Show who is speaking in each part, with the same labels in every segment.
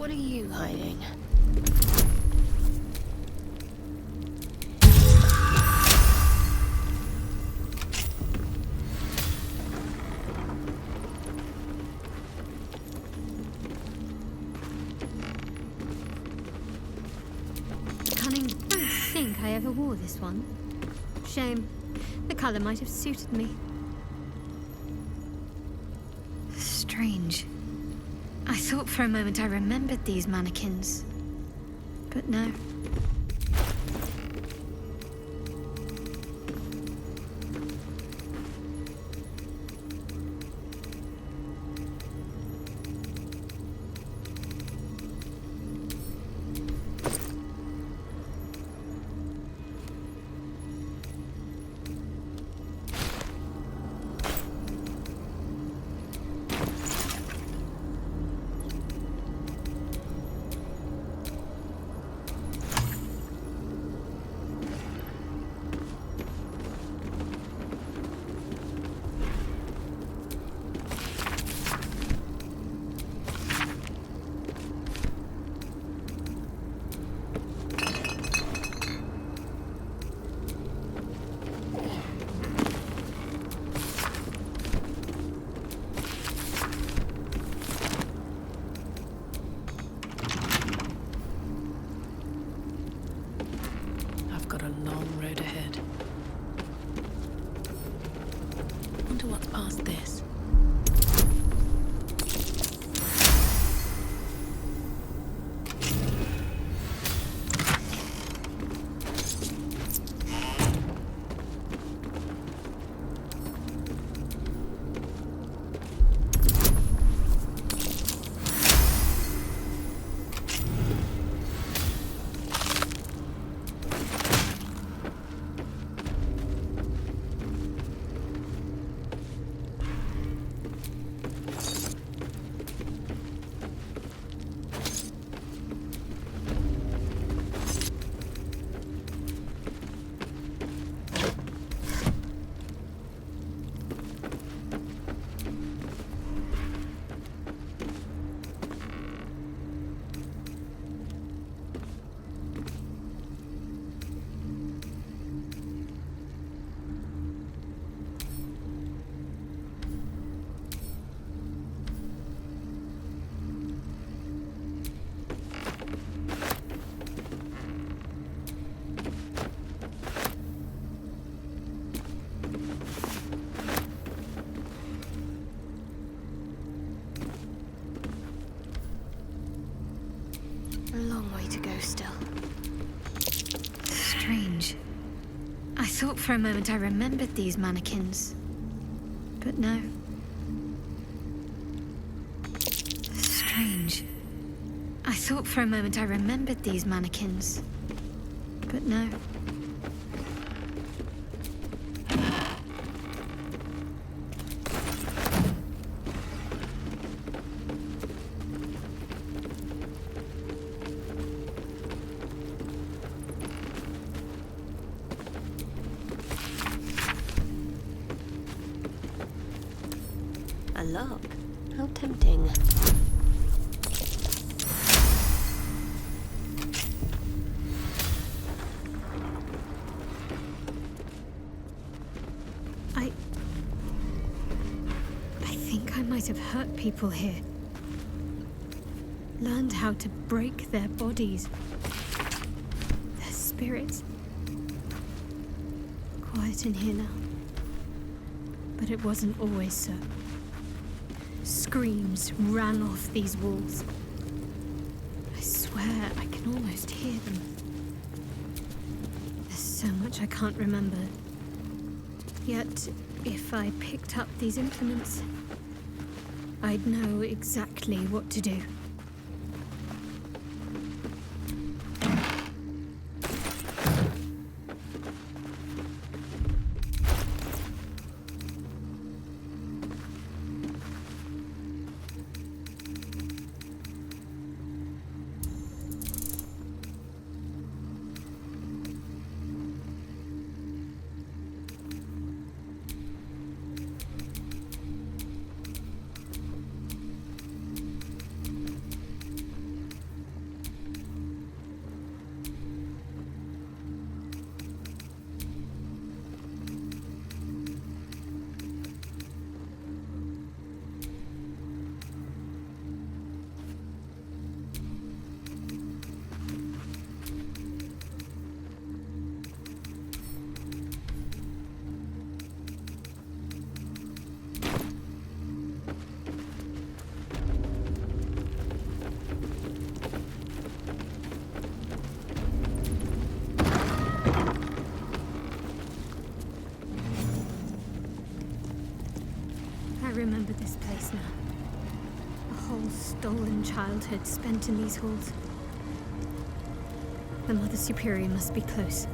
Speaker 1: What are you hiding?
Speaker 2: Cunning, don't think I ever wore this one. Shame. The colour might have suited me. Strange. I thought for a moment I remembered these mannequins. But no.
Speaker 1: I've got a long road ahead. Wonder what's past this.
Speaker 2: A long way to go still. Strange. I thought for a moment I remembered these mannequins. But no. Strange. I thought for a moment I remembered these mannequins. But no.
Speaker 1: A lock? How tempting.
Speaker 2: I think I might have hurt people here. Learned how to break their bodies. Their spirits. Quiet in here now. But it wasn't always so. Screams ran off these walls. I swear I can almost hear them. There's so much I can't remember. Yet, if I picked up these implements, I'd know exactly what to do. remember this place now. A whole stolen childhood spent in these halls. The Mother Superior must be close.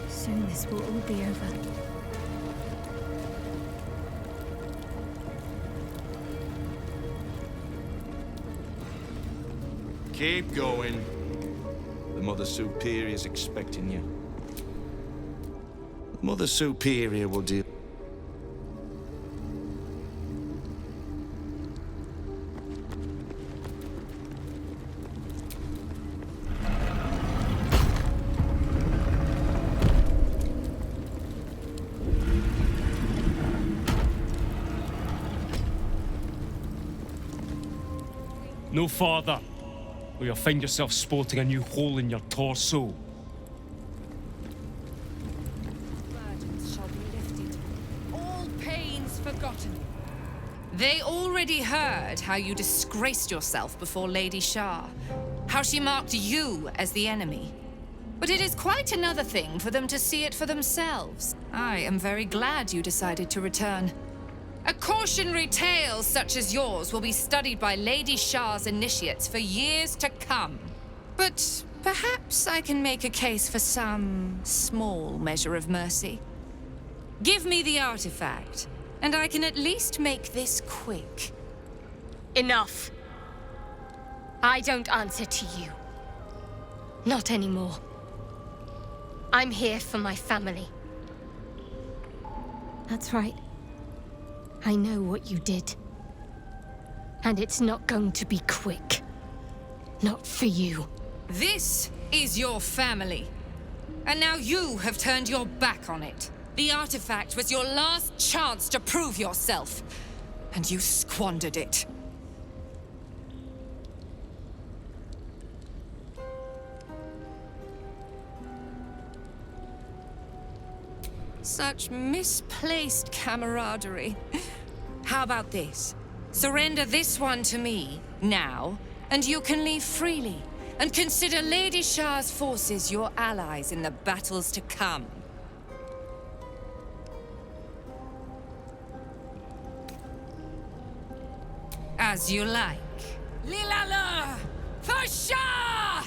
Speaker 2: Soon this will all be over.
Speaker 3: Keep going. The Mother Superior's expecting you. The Mother Superior will deal.
Speaker 4: No farther, or you'll find yourself sporting a new hole in your torso.
Speaker 1: Burdens shall be lifted, all pains forgotten. They already heard how you disgraced yourself before Lady Shah, how she marked you as the enemy. But it is quite another thing for them to see it for themselves. I am very glad you decided to return. A cautionary tale such as yours will be studied by Lady Shah's initiates for years to come. But perhaps I can make a case for some small measure of mercy. Give me the artifact, and I can at least make this quick.
Speaker 5: Enough. I don't answer to you. Not anymore. I'm here for my family.
Speaker 2: That's right.
Speaker 5: I know what you did. And it's not going to be quick. Not for you.
Speaker 1: This is your family. And now you have turned your back on it. The artifact was your last chance to prove yourself. And you squandered it. Such misplaced camaraderie. How about this? Surrender this one to me, now, and you can leave freely. And consider Lady Shah's forces your allies in the battles to come. As you like. Lilala! For Shah!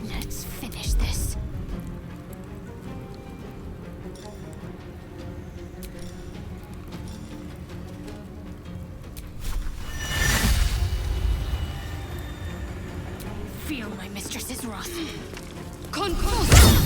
Speaker 5: Let's finish this. Feel my mistress's wrath. Concourse!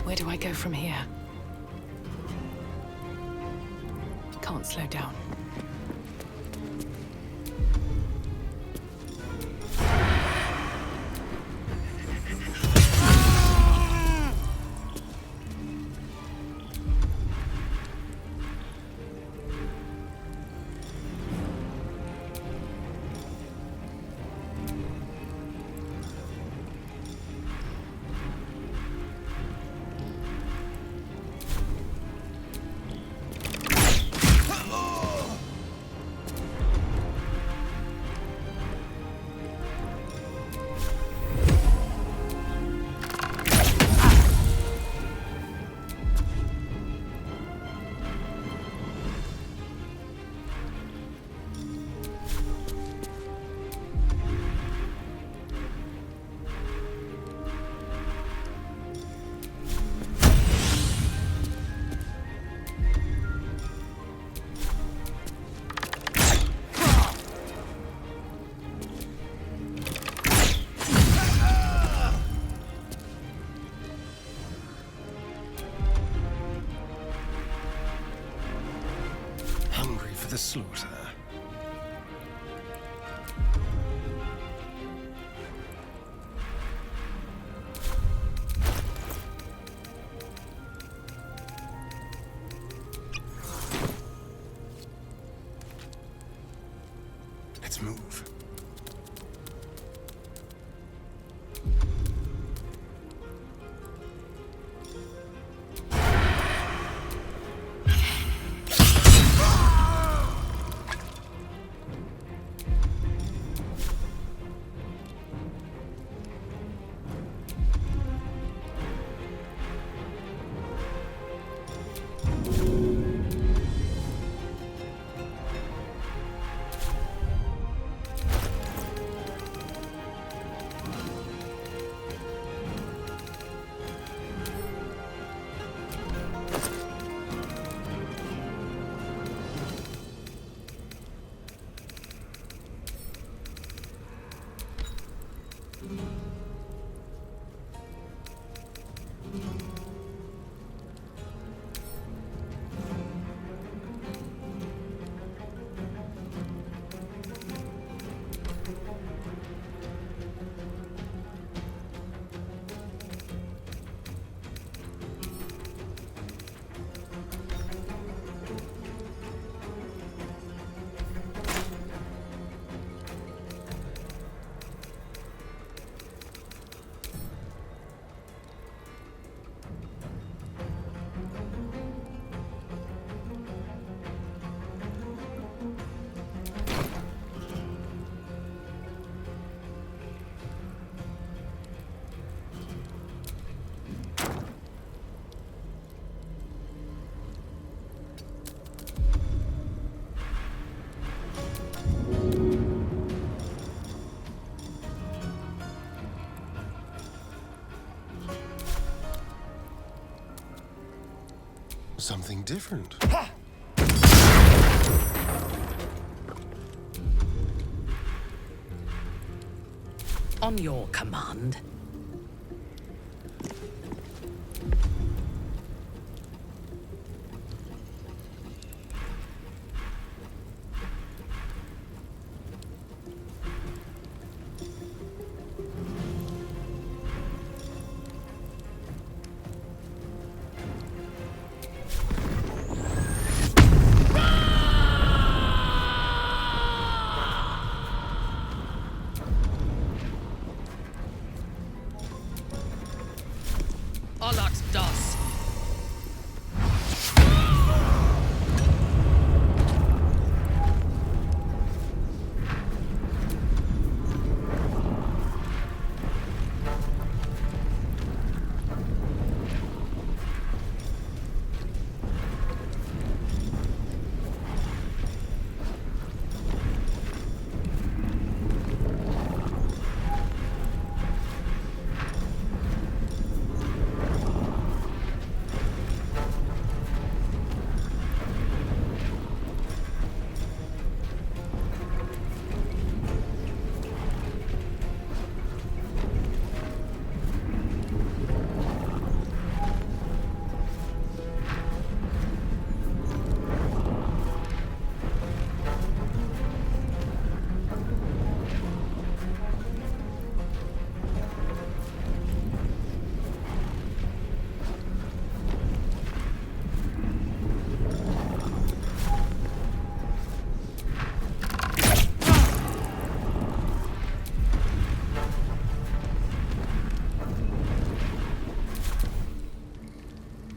Speaker 1: Where do I go from here? Can't slow down.
Speaker 6: slaughter. Let's move. Something different.
Speaker 7: On your command.
Speaker 1: Olax das.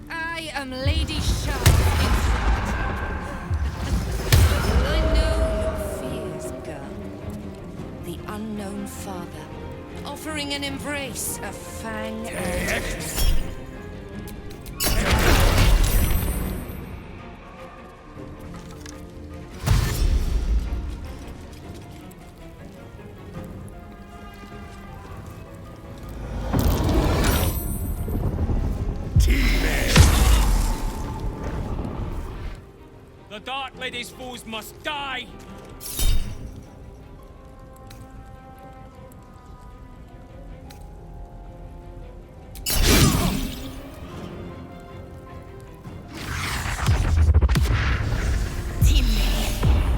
Speaker 1: I am Lady Shah. I know your fears, girl. The unknown father, offering an embrace of Fang.
Speaker 4: The Dark Lady's foes must die!
Speaker 5: Timmy.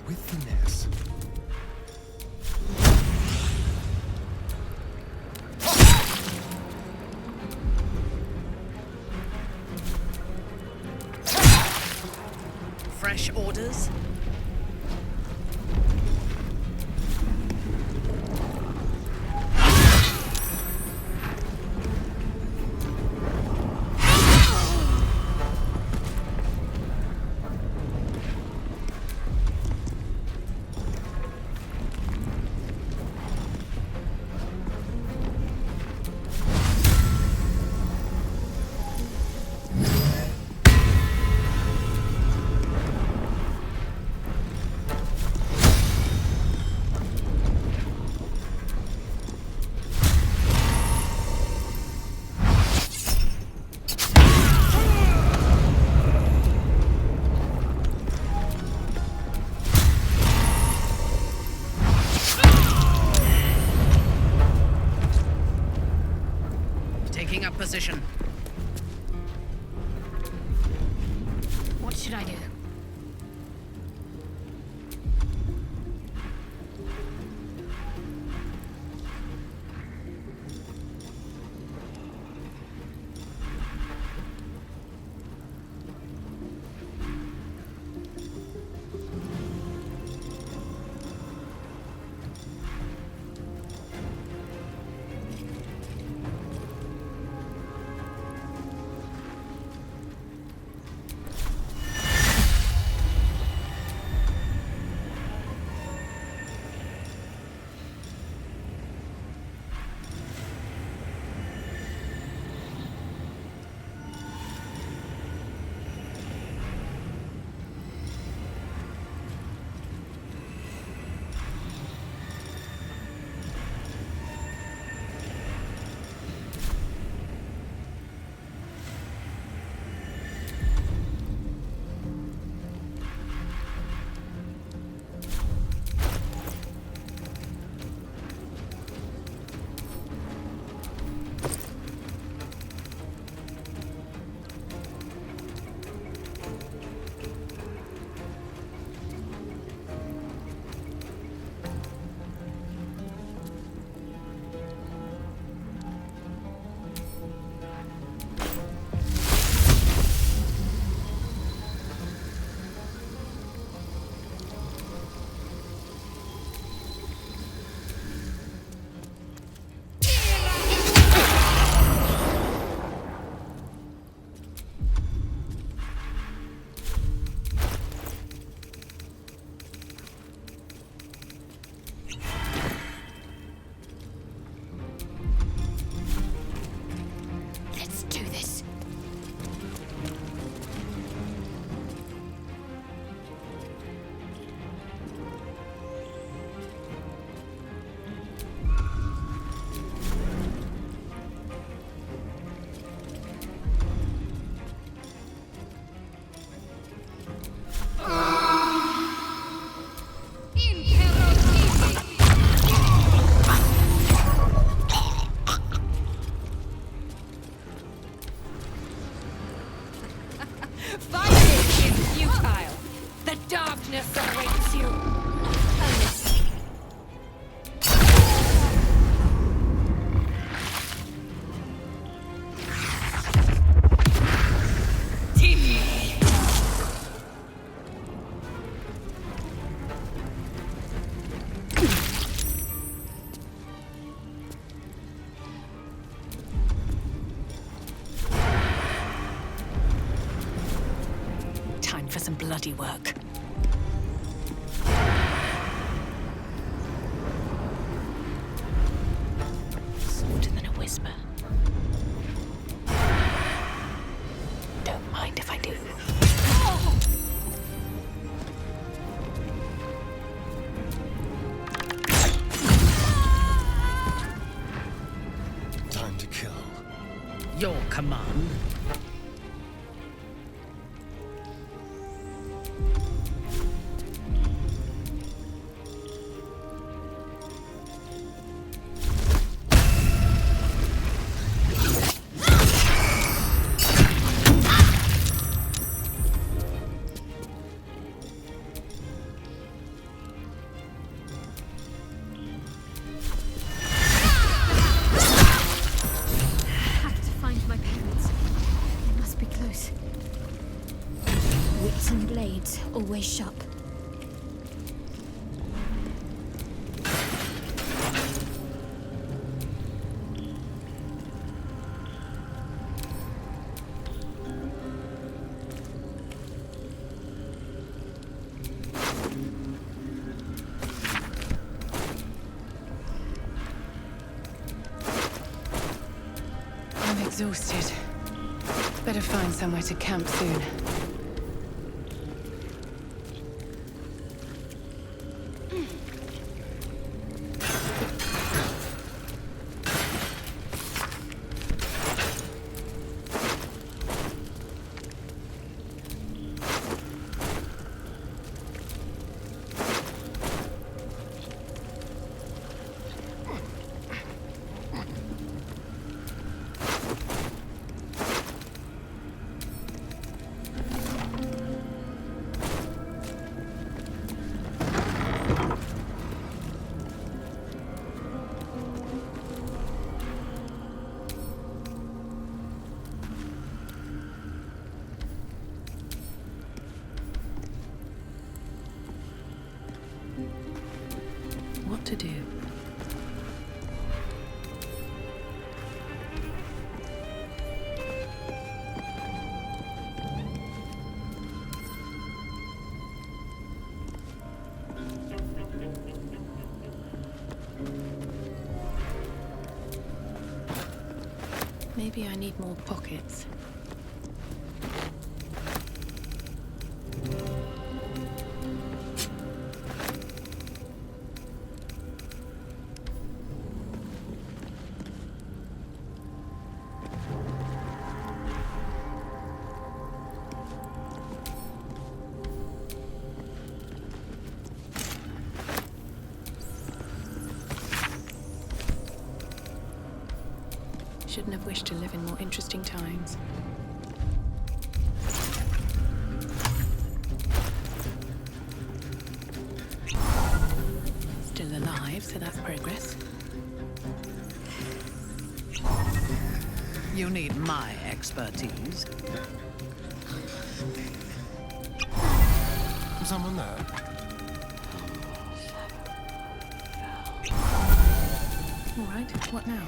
Speaker 3: With finesse.
Speaker 7: Fresh orders? Taking up position.
Speaker 5: What should I do? handiwork. Softer than a whisper. Don't mind if I do.
Speaker 3: Time to kill.
Speaker 7: Your command.
Speaker 2: Have to find my parents. They must be close.
Speaker 5: Wits and blades, always sharp.
Speaker 1: I'm exhausted. Better find somewhere to camp soon.
Speaker 7: What to do? Maybe I need more pockets. Shouldn't have wished to live in more interesting times. Still alive, so that's progress. You need my expertise.
Speaker 3: Someone there?
Speaker 7: All right, what now?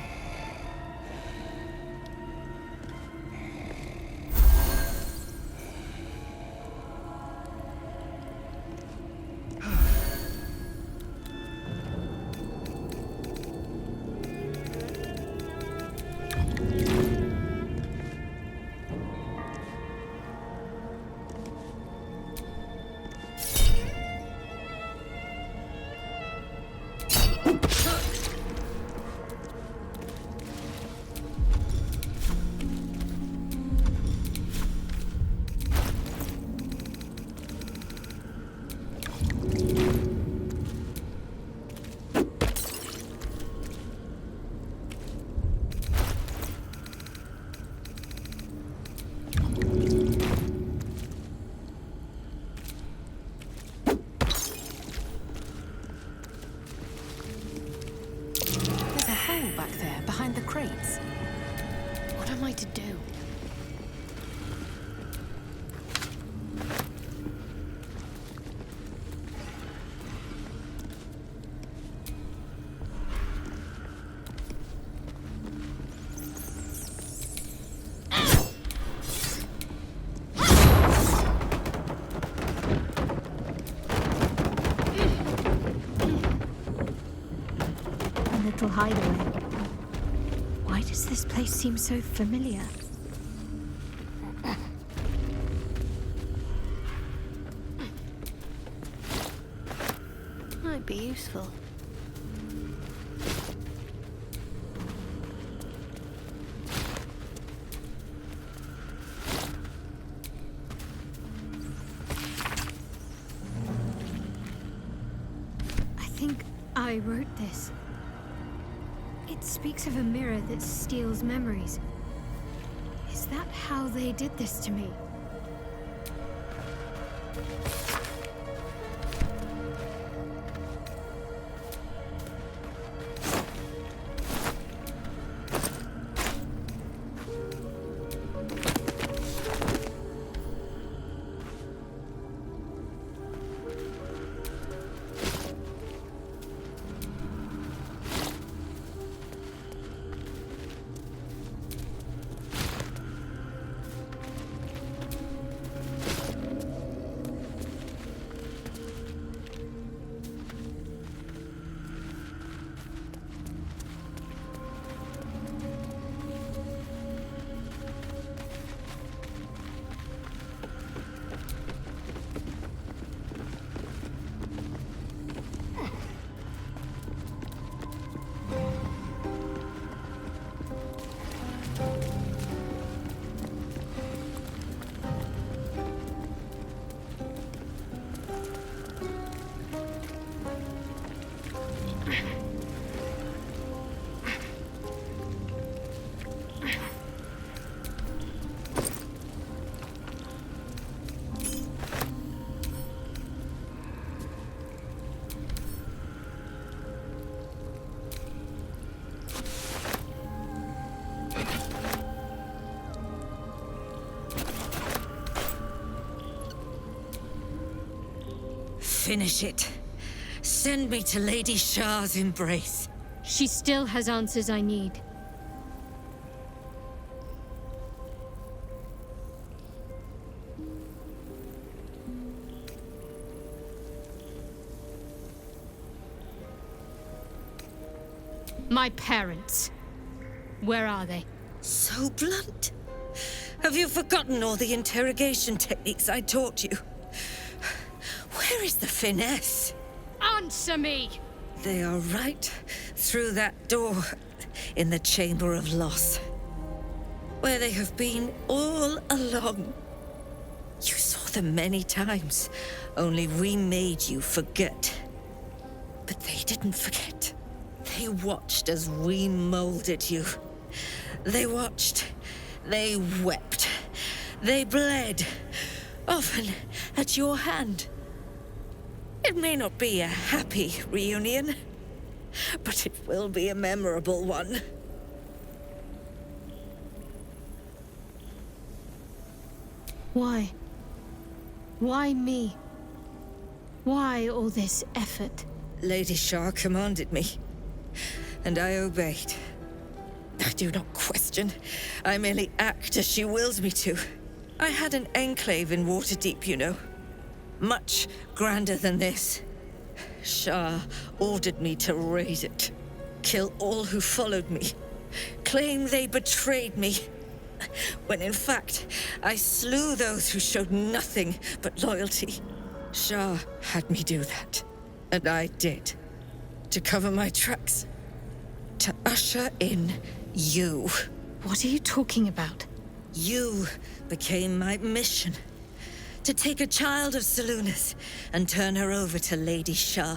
Speaker 7: Back there, behind the crates.
Speaker 5: What am I to do?
Speaker 2: little hideaway. Why does this place seem so familiar?
Speaker 7: Might be useful.
Speaker 2: I think I wrote this. It speaks of a mirror that steals memories. Is that how they did this to me?
Speaker 6: Finish it. Send me to Lady Shah's embrace.
Speaker 2: She still has answers I need. My parents. Where are they?
Speaker 6: So blunt. Have you forgotten all the interrogation techniques I taught you? Where is the finesse?
Speaker 2: Answer me!
Speaker 6: They are right through that door in the Chamber of Loss, where they have been all along. You saw them many times, only we made you forget. But they didn't forget. They watched as we molded you. They watched, they wept, they bled, often at your hand. It may not be a happy reunion, but it will be a memorable one.
Speaker 2: Why? Why me? Why all this effort?
Speaker 6: Lady Shah commanded me, and I obeyed. I do not question. I merely act as she wills me to. I had an enclave in Waterdeep, you know. Much grander than this. Shah ordered me to raise it. Kill all who followed me. Claim they betrayed me. When in fact, I slew those who showed nothing but loyalty. Shah had me do that. And I did. To cover my tracks. To usher in you.
Speaker 2: What are you talking about?
Speaker 6: You became my mission. To take a child of Selûne's and turn her over to Lady Shah.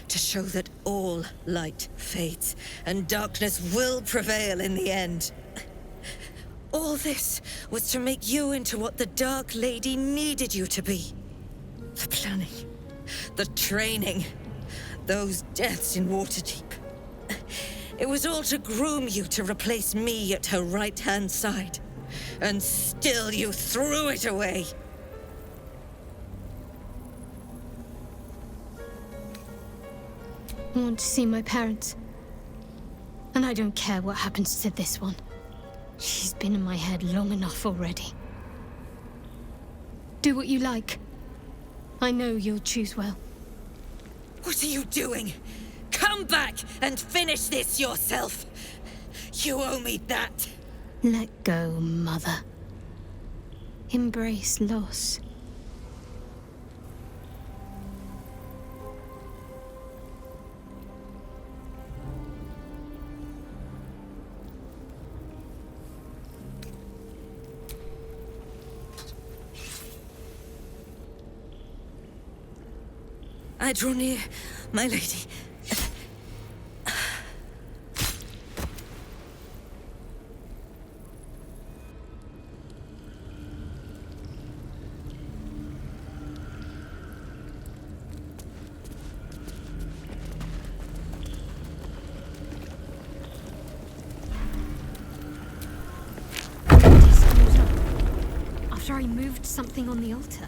Speaker 6: To show that all light fades and darkness will prevail in the end. All this was to make you into what the Dark Lady needed you to be. The planning, the training, those deaths in Waterdeep. It was all to groom you to replace me at her right-hand side. And still you threw it away.
Speaker 2: I want to see my parents. And I don't care what happens to this one. She's been in my head long enough already. Do what you like. I know you'll choose well.
Speaker 6: What are you doing? Come Come back and finish this yourself. You owe me that.
Speaker 2: Let go, Mother. Embrace loss.
Speaker 6: I draw near, my lady.
Speaker 2: He stood up after I moved something on the altar.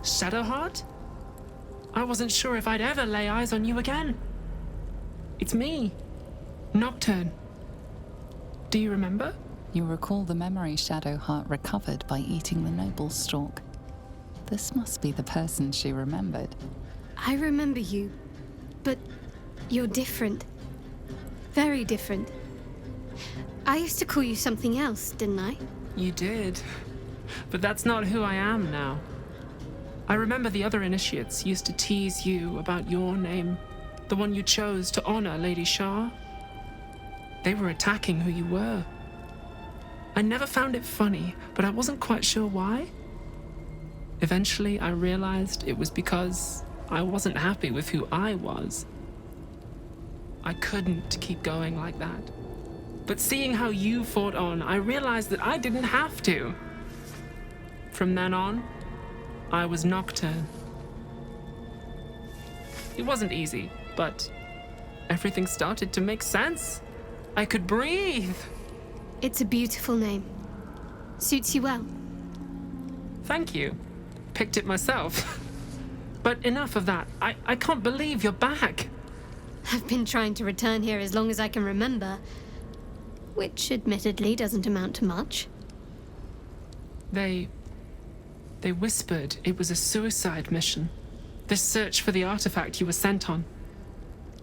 Speaker 8: Shadowheart? I wasn't sure if I'd ever lay eyes on you again. It's me, Nocturne. Do you remember?
Speaker 9: You recall the memory Shadowheart recovered by eating the noble stalk. This must be the person she remembered.
Speaker 2: I remember you, but you're different. Very different. I used to call you something else, didn't I?
Speaker 8: You did. But that's not who I am now. I remember the other initiates used to tease you about your name, the one you chose to honor Lady Shar. They were attacking who you were. I never found it funny, but I wasn't quite sure why. Eventually, I realized it was because I wasn't happy with who I was. I couldn't keep going like that. But seeing how you fought on, I realized that I didn't have to. From then on, I was Nocturne. It wasn't easy, but everything started to make sense. I could breathe.
Speaker 2: It's a beautiful name. Suits you well.
Speaker 8: Thank you. Picked it myself. But enough of that. I can't believe you're back.
Speaker 2: I've been trying to return here as long as I can remember. which admittedly doesn't amount to much.
Speaker 8: They whispered it was a suicide mission. This search for the artifact you were sent on.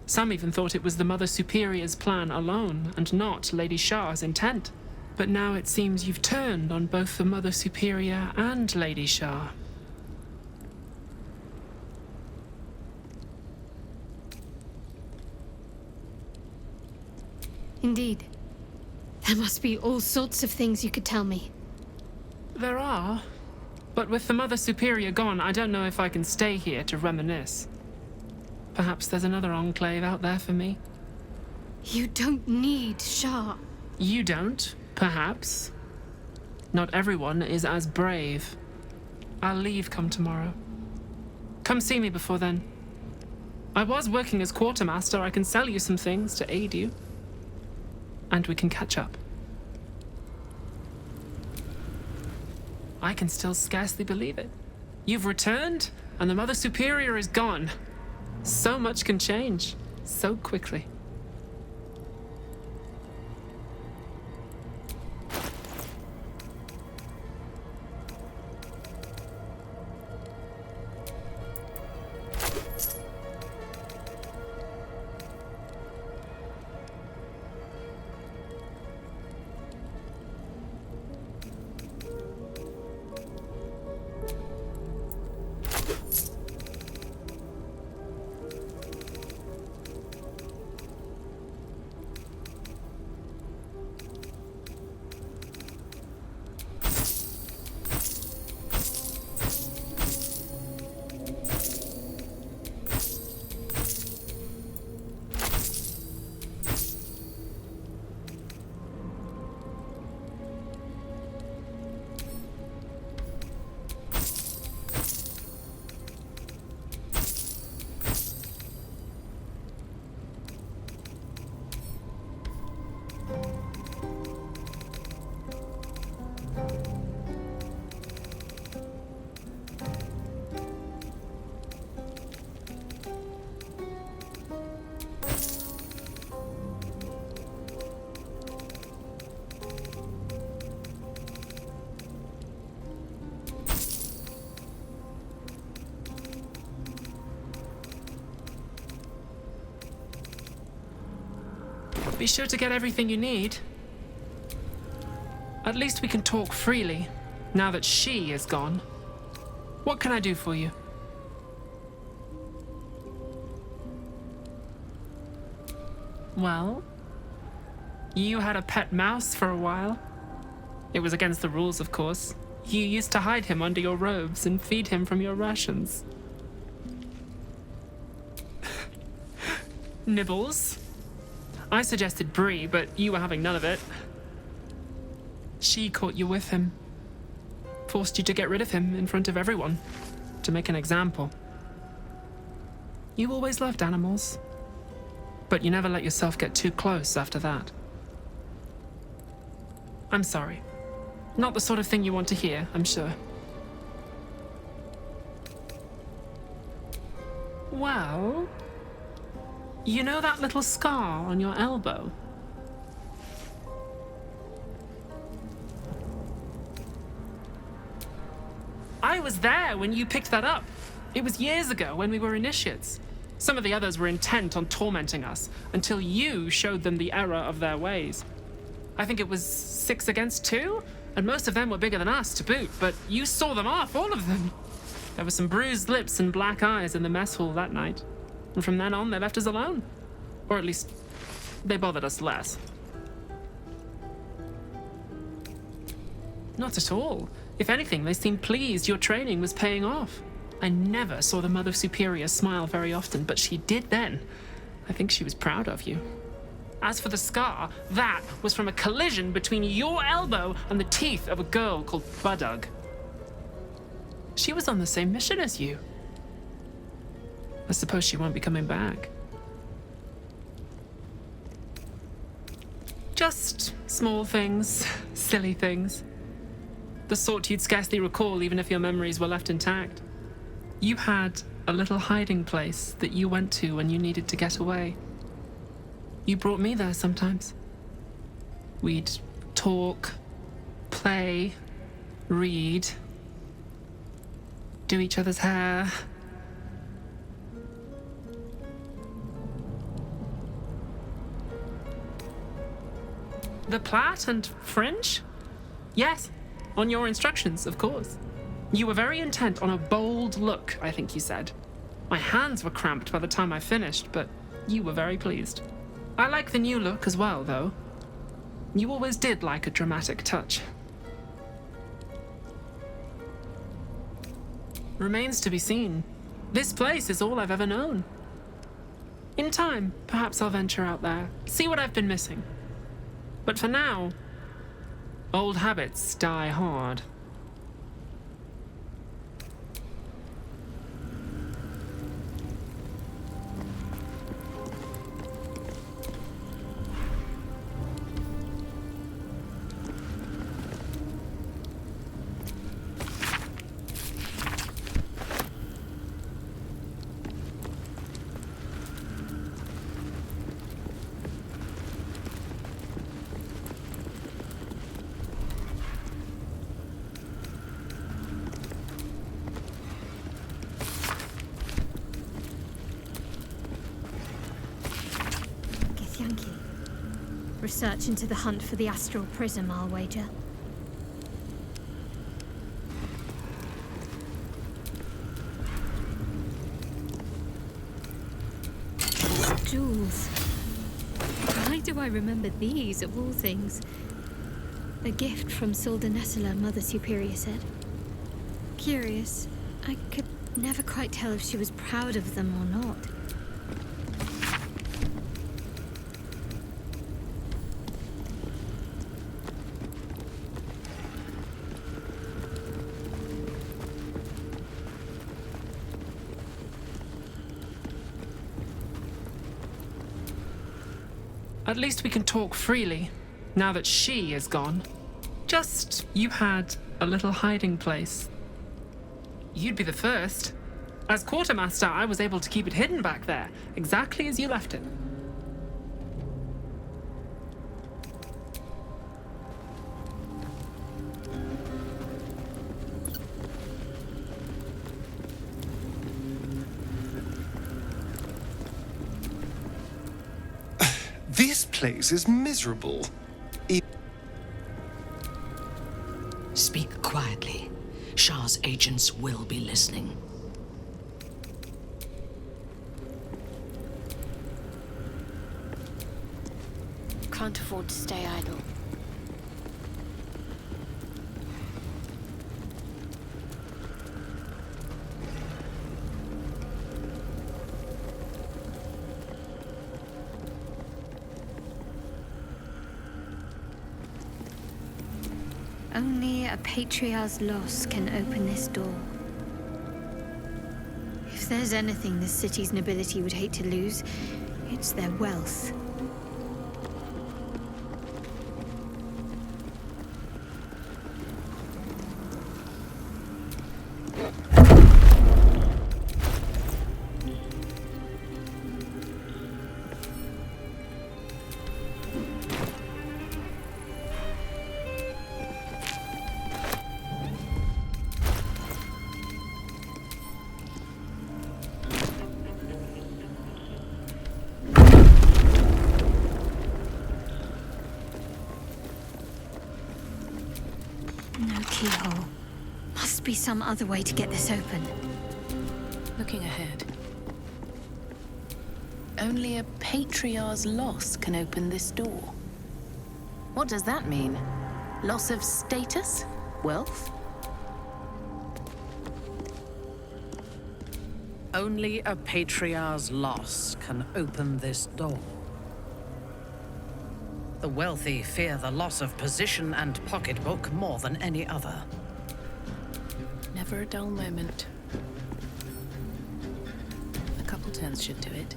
Speaker 8: Some even thought it was the Mother Superior's plan alone, and not Lady Shah's intent. But now it seems you've turned on both the Mother Superior and Lady Shah.
Speaker 2: Indeed. There must be all sorts of things you could tell me.
Speaker 8: There are. But with the Mother Superior gone, I don't know if I can stay here to reminisce. Perhaps there's another enclave out there for me.
Speaker 2: You don't need Shah.
Speaker 8: You don't, perhaps. Not everyone is as brave. I'll leave come tomorrow. Come see me before then. I was working as quartermaster. I can sell you some things to aid you. And we can catch up. I can still scarcely believe it. You've returned, and the Mother Superior is gone. So much can change, so quickly. Be sure to get everything you need. At least we can talk freely, now that she is gone. What can I do for you? Well, you had a pet mouse for a while. It was against the rules, of course. You used to hide him under your robes and feed him from your rations. Nibbles. I suggested Bree, but you were having none of it. She caught you with him. Forced you to get rid of him in front of everyone. To make an example. You always loved animals. But you never let yourself get too close after that. I'm sorry. Not the sort of thing you want to hear, I'm sure. Well... You know that little scar on your elbow? I was there when you picked that up. It was years ago when we were initiates. Some of the others were intent on tormenting us until you showed them the error of their ways. I think it was 6 against 2, and most of them were bigger than us to boot, but you saw them off, all of them. There were some bruised lips and black eyes in the mess hall that night. And from then on, they left us alone. Or at least, they bothered us less. Not at all. If anything, they seemed pleased your training was paying off. I never saw the Mother Superior smile very often, but she did then. I think she was proud of you. As for the scar, that was from a collision between your elbow and the teeth of a girl called Budug. She was on the same mission as you. I suppose she won't be coming back. Just small things, silly things. The sort you'd scarcely recall even if your memories were left intact. You had a little hiding place that you went to when you needed to get away. You brought me there sometimes. We'd talk, play, read, do each other's hair. The plait and fringe? Yes, on your instructions, of course. You were very intent on a bold look, I think you said. My hands were cramped by the time I finished, but you were very pleased. I like the new look as well, though. You always did like a dramatic touch. Remains to be seen. This place is all I've ever known. In time, perhaps I'll venture out there, see what I've been missing. But for now, old habits die hard.
Speaker 2: Research into the hunt for the astral prism, I'll wager. Jewels. Why do I remember these, of all things? A gift from Solda Nessela, Mother Superior said. Curious. I could never quite tell if she was proud of them or not.
Speaker 8: At least we can talk freely, now that she is gone. Just, you had a little hiding place. You'd be the first. As quartermaster, I was able to keep it hidden back there, exactly as you left it.
Speaker 10: This place is miserable.
Speaker 11: Speak quietly. Shah's agents will be listening.
Speaker 5: Can't afford to stay idle.
Speaker 2: Only a patriarch's loss can open this door. If there's anything this city's nobility would hate to lose, it's their wealth. No keyhole. Must be some other way to get this open.
Speaker 7: Looking ahead. Only a patriarch's loss can open this door. What does that mean? Loss of status? Wealth?
Speaker 11: Only a patriarch's loss can open this door. The wealthy fear the loss of position and pocketbook more than any other.
Speaker 7: Never a dull moment. A couple turns should do it.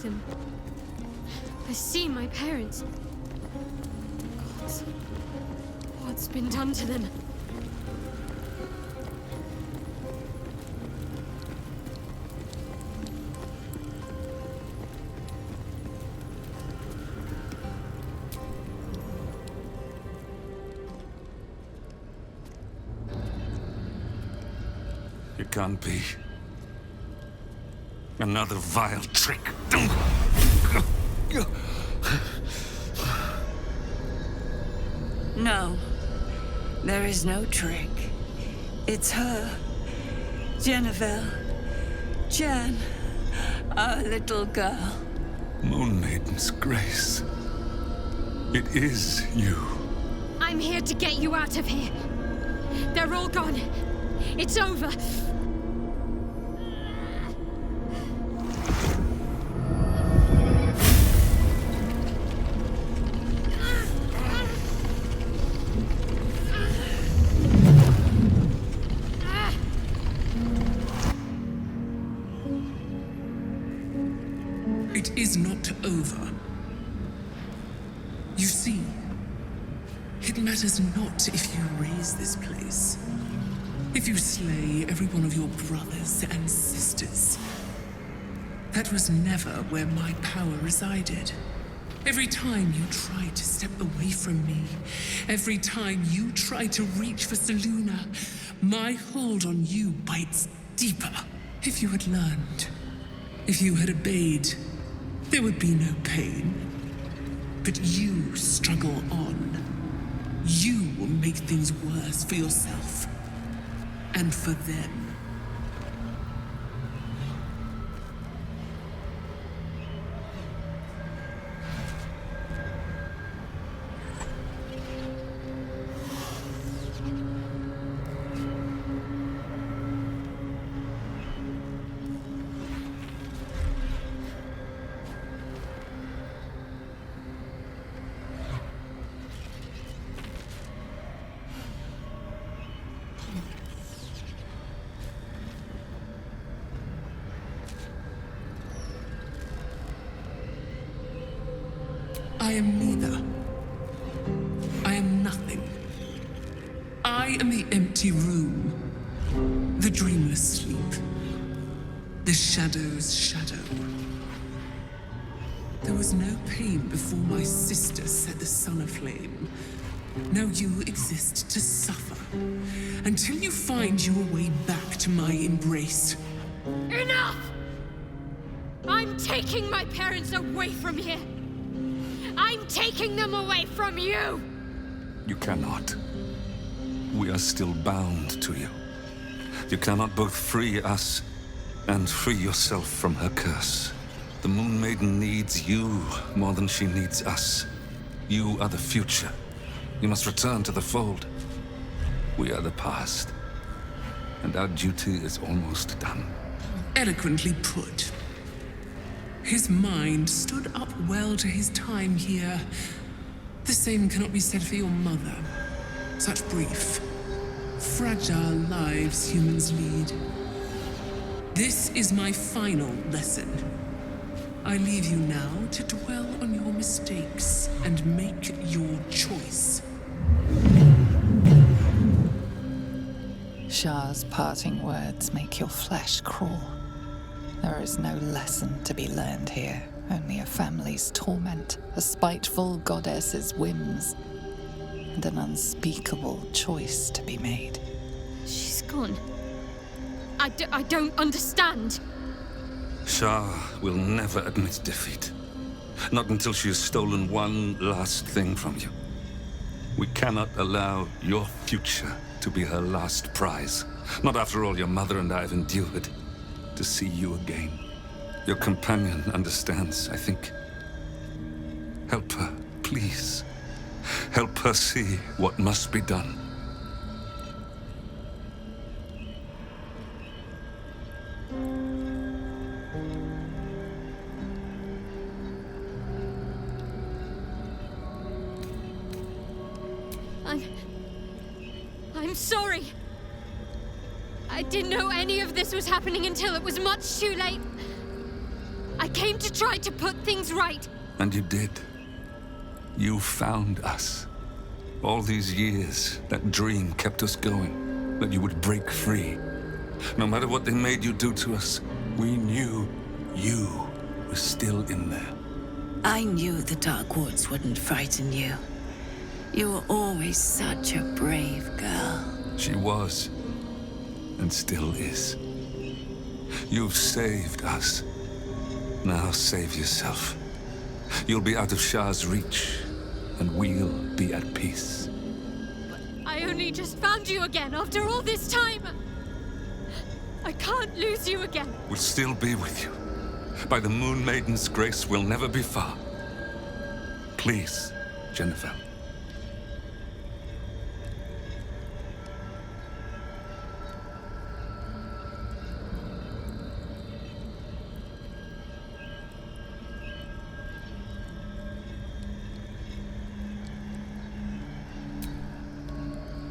Speaker 2: them. I see my parents. Gods, what's been done to them?
Speaker 3: It can't be. Another vile trick.
Speaker 6: No, there is no trick. It's her. Jennifer. Jan. Our little girl.
Speaker 3: Moon Maiden's grace. It is you.
Speaker 2: I'm here to get you out of here. They're all gone. It's over.
Speaker 12: It is not over. You see, it matters not if you raise this place. If you slay every one of your brothers and sisters. That was never where my power resided. Every time you tried to step away from me, every time you tried to reach for Selûne, my hold on you bites deeper. If you had learned, if you had obeyed, there would be no pain. But you struggle on. You will make things worse for yourself. And for them. I am neither. I am nothing. I am the empty room, the dreamless sleep, the shadow's shadow. There was no pain before my sister set the sun aflame. Now you exist to suffer, until you find your way back to my embrace.
Speaker 2: Enough! I'm taking my parents away from here. I'm taking them away from you!
Speaker 3: You cannot. We are still bound to you. You cannot both free us and free yourself from her curse. The Moon Maiden needs you more than she needs us. You are the future. You must return to the fold. We are the past. And our duty is almost done.
Speaker 12: Eloquently put. His mind stood up well to his time here. The same cannot be said for your mother. Such brief, fragile lives humans lead. This is my final lesson. I leave you now to dwell on your mistakes and make your choice.
Speaker 9: Shah's parting words make your flesh crawl. There is no lesson to be learned here, only a family's torment, a spiteful goddess's whims, and an unspeakable choice to be made.
Speaker 2: She's gone. I don't understand.
Speaker 3: Shah will never admit defeat. Not until she has stolen one last thing from you. We cannot allow your future to be her last prize. Not after all your mother and I have endured. To see you again. Your companion understands, I think. Help her, please. Help her see what must be done.
Speaker 2: I'm sorry. I didn't know any of this was happening until it was much too late. I
Speaker 5: came to try to put things right.
Speaker 3: And you did. You found us. All these years, that dream kept us going, that you would break free. No matter what they made you do to us, we knew you were still in there.
Speaker 13: I knew the Dark Woods wouldn't frighten you. You were always such a brave girl.
Speaker 3: She was, and still is. You've saved us. Now save yourself. You'll be out of Shah's reach, and we'll be at peace.
Speaker 5: I only just found you again after all this time. I can't lose you again.
Speaker 3: We'll still be with you. By the Moon Maiden's grace, we'll never be far. Please, Jennifer.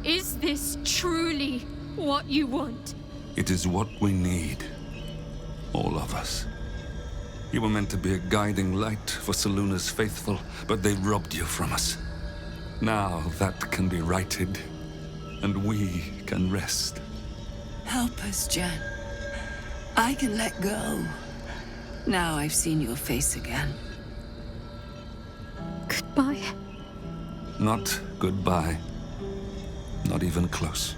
Speaker 5: Is this truly what you want?
Speaker 3: It is what we need. All of us. You were meant to be a guiding light for Seluna's faithful, but they robbed you from us. Now that can be righted, and we can rest.
Speaker 13: Help us, Jen. I can let go. Now I've seen your face again.
Speaker 5: Goodbye.
Speaker 3: Not goodbye. Not even close.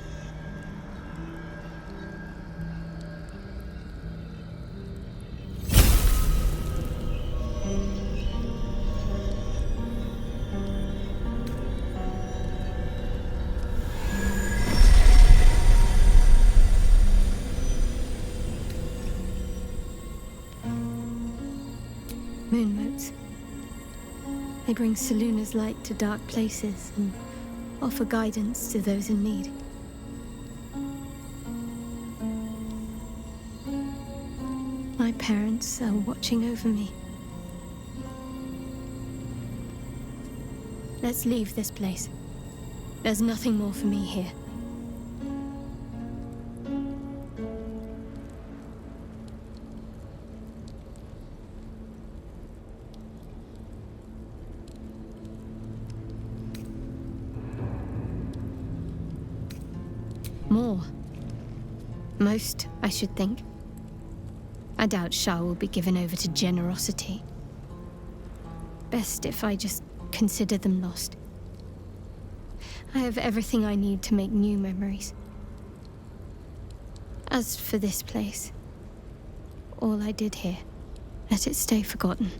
Speaker 2: Moon motes. They bring Seluna's light to dark places and offer guidance to those in need. My parents are watching over me. Let's leave this place. There's nothing more for me here. More. Most, I should think. I doubt Shah will be given over to generosity. Best if I just consider them lost. I have everything I need to make new memories. As for this place, all I did here, let it stay forgotten.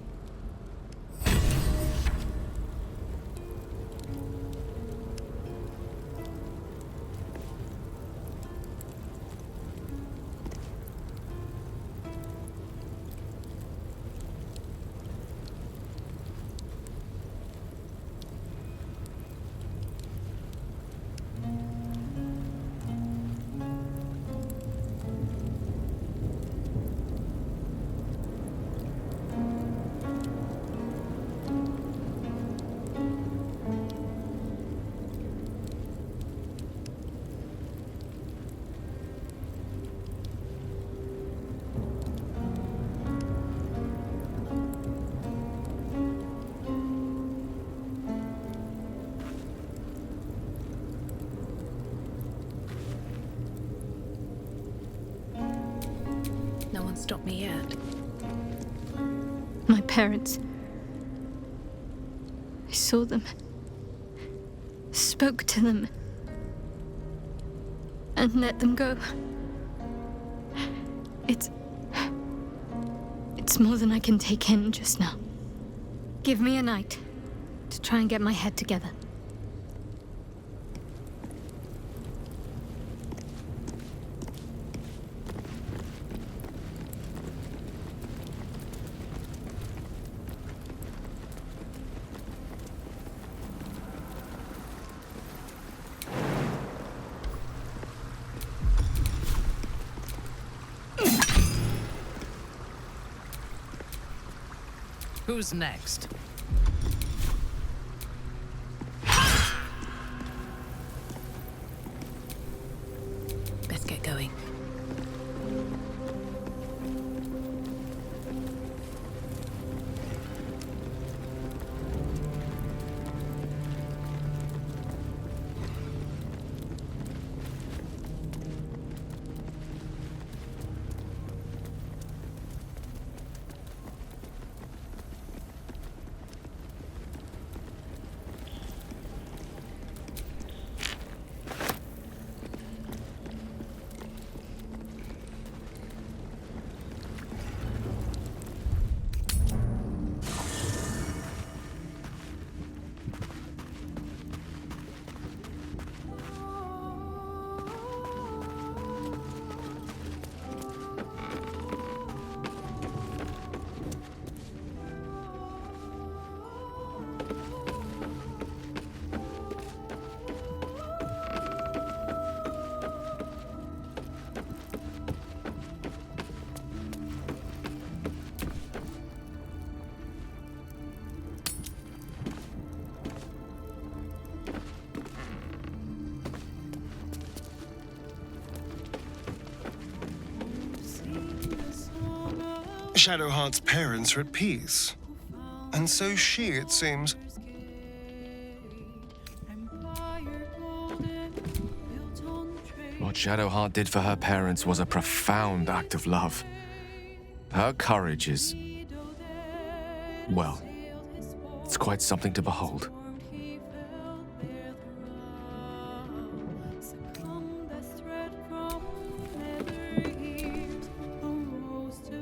Speaker 7: No one stopped me yet.
Speaker 2: My parents. I saw them. Spoke to them. And let them go. It's more than I can take in just now. Give me a night to try and get my head together.
Speaker 11: Who's next?
Speaker 7: Best get going.
Speaker 10: Shadowheart's parents are at peace. And so she, it seems.
Speaker 14: What Shadowheart did for her parents was a profound act of love. Her courage is... well, it's quite something to behold.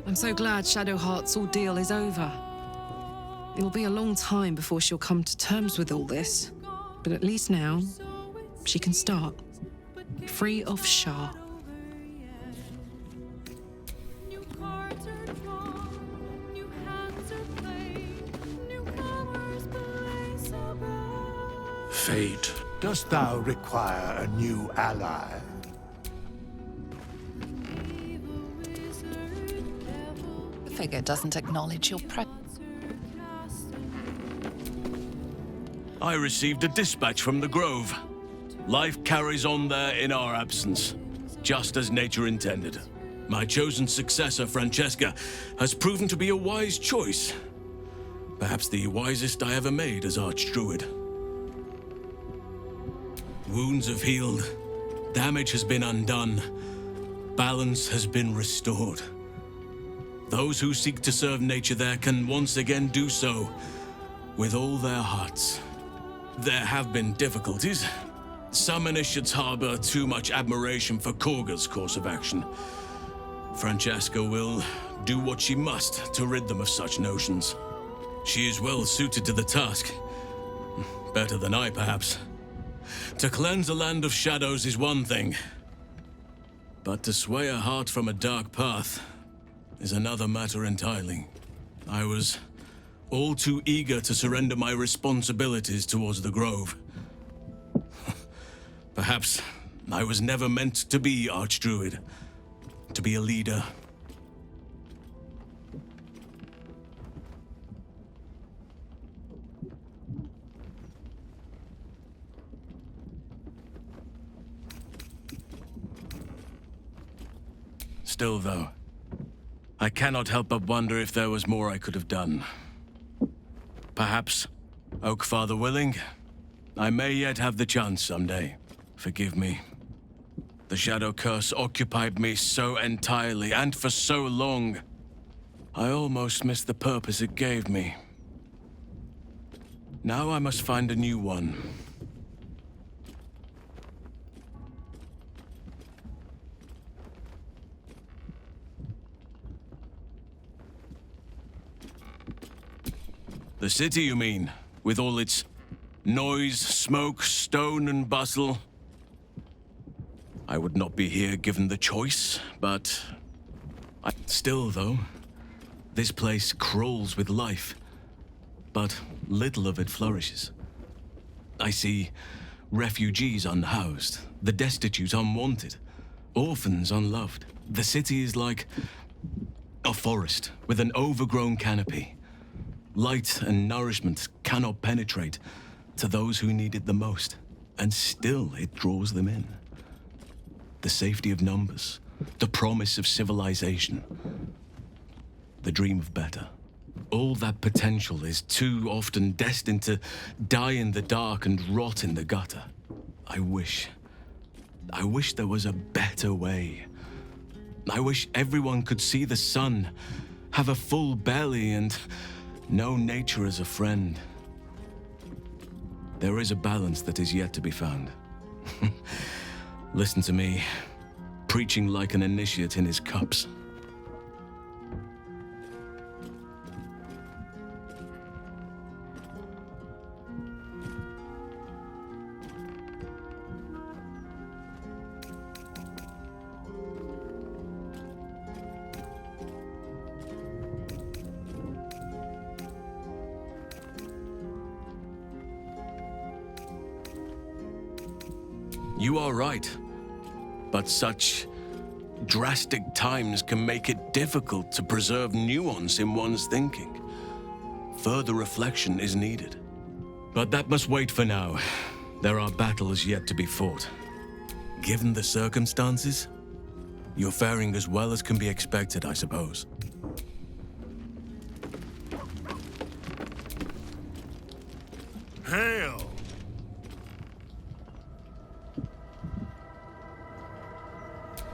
Speaker 15: I'm so glad Shadowheart's ordeal is over. It'll be a long time before she'll come to terms with all this, but at least now, she can start. Free of Shah.
Speaker 16: Fate, dost thou require a new ally?
Speaker 9: The figure doesn't acknowledge your presence.
Speaker 17: I received a dispatch from the Grove. Life carries on there in our absence, just as nature intended. My chosen successor, Francesca, has proven to be a wise choice. Perhaps the wisest I ever made as Archdruid. Wounds have healed. Damage has been undone. Balance has been restored. Those who seek to serve nature there can once again do so with all their hearts. There have been difficulties. Some initiates harbor too much admiration for Korga's course of action. Francesca will do what she must to rid them of such notions. She is well suited to the task. Better than I, perhaps. To cleanse a land of shadows is one thing, but to sway a heart from a dark path is another matter entirely. I was all too eager to surrender my responsibilities towards the Grove. Perhaps I was never meant to be Archdruid, to be a leader. Still, though, I cannot help but wonder if there was more I could have done. Perhaps, Oakfather willing, I may yet have the chance someday. Forgive me. The Shadow Curse occupied me so entirely and for so long, I almost missed the purpose it gave me. Now I must find a new one. The city, you mean? With all its noise, smoke, stone, and bustle? I would not be here given the choice, but... Still, though, this place crawls with life, but little of it flourishes. I see refugees unhoused, the destitute unwanted, orphans unloved. The city is like a forest with an overgrown canopy. Light and nourishment cannot penetrate to those who need it the most, and still it draws them in. The safety of numbers, the promise of civilization, the dream of better. All that potential is too often destined to die in the dark and rot in the gutter. I wish there was a better way. I wish everyone could see the sun, have a full belly, and know nature as a friend. There is a balance that is yet to be found. Listen to me, preaching like an initiate in his cups. You are right, but such drastic times can make it difficult to preserve nuance in one's thinking. Further reflection is needed. But that must wait for now. There are battles yet to be fought. Given the circumstances, you're faring as well as can be expected, I suppose.
Speaker 18: Hail!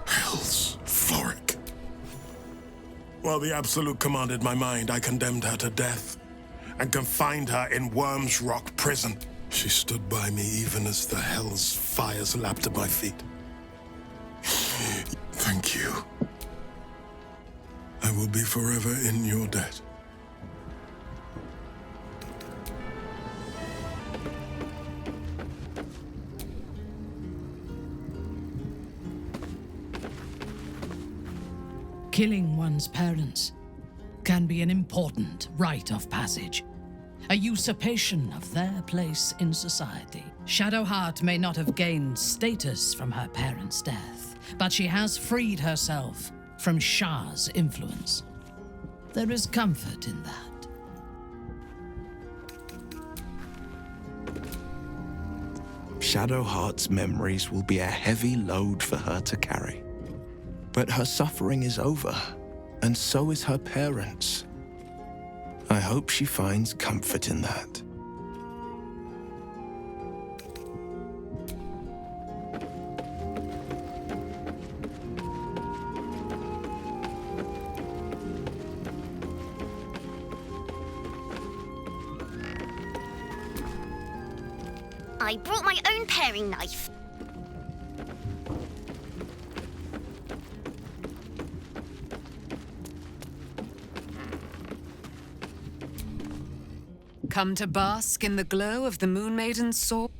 Speaker 19: Hells, Thoric. While the Absolute commanded my mind, I condemned her to death and confined her in Worm's Rock prison. She stood by me even as the Hell's fires lapped at my feet. Thank you. I will be forever in your debt.
Speaker 11: Killing one's parents can be an important rite of passage, a usurpation of their place in society. Shadowheart may not have gained status from her parents' death, but she has freed herself from Shah's influence. There is comfort in that.
Speaker 20: Shadowheart's memories will be a heavy load for her to carry. But her suffering is over, and so is her parents'. I hope she finds comfort in that.
Speaker 21: I brought my own paring knife.
Speaker 1: Come to bask in the glow of the Moon Maiden's sword?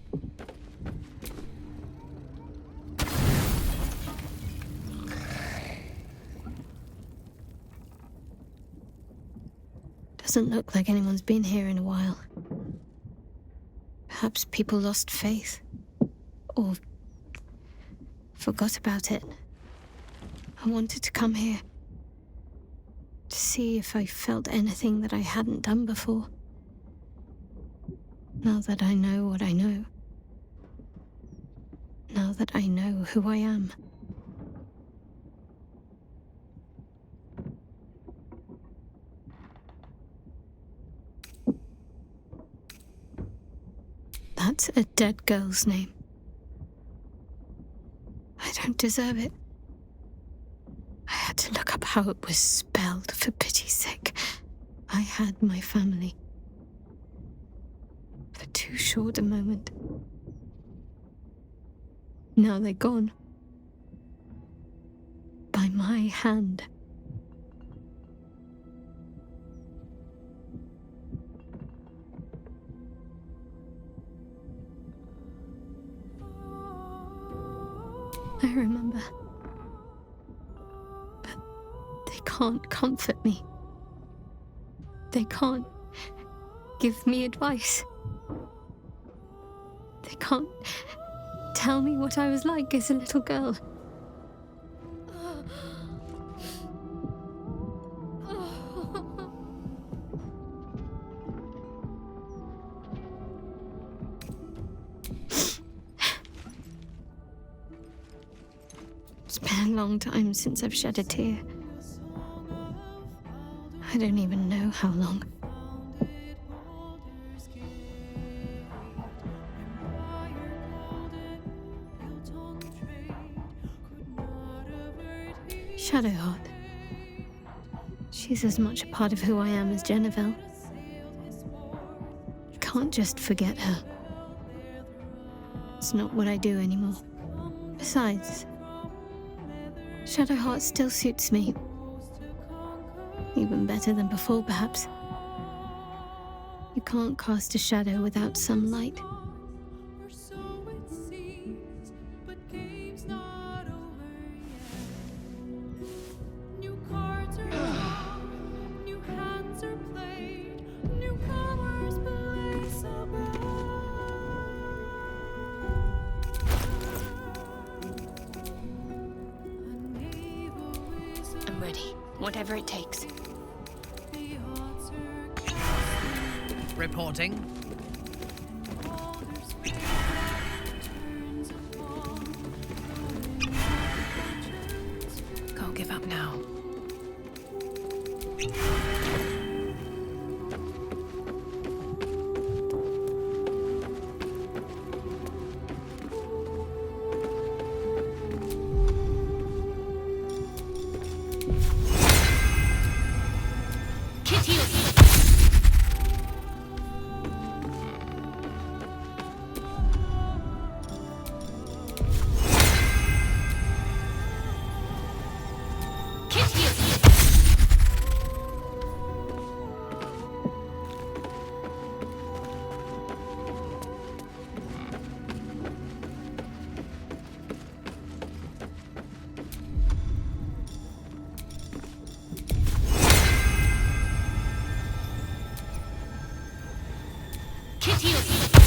Speaker 2: Doesn't look like anyone's been here in a while. Perhaps people lost faith. Or forgot about it. I wanted to come here. To see if I felt anything that I hadn't done before. Now that I know what I know. Now that I know who I am. That's a dead girl's name. I don't deserve it. I had to look up how it was spelled, for pity's sake. I had my family. For too short a moment. Now they're gone. By my hand. I remember. But they can't comfort me. They can't give me advice. They can't tell me what I was like as a little girl. It's been a long time since I've shed a tear. I don't even know how long. Shadowheart. She's as much a part of who I am as Jennifer. Can't just forget her. It's not what I do anymore. Besides, Shadowheart still suits me. Even better than before, perhaps. You can't cast a shadow without some light. I'm ready, whatever it takes.
Speaker 11: Reporting.
Speaker 7: Can't give up now.
Speaker 1: Kitius!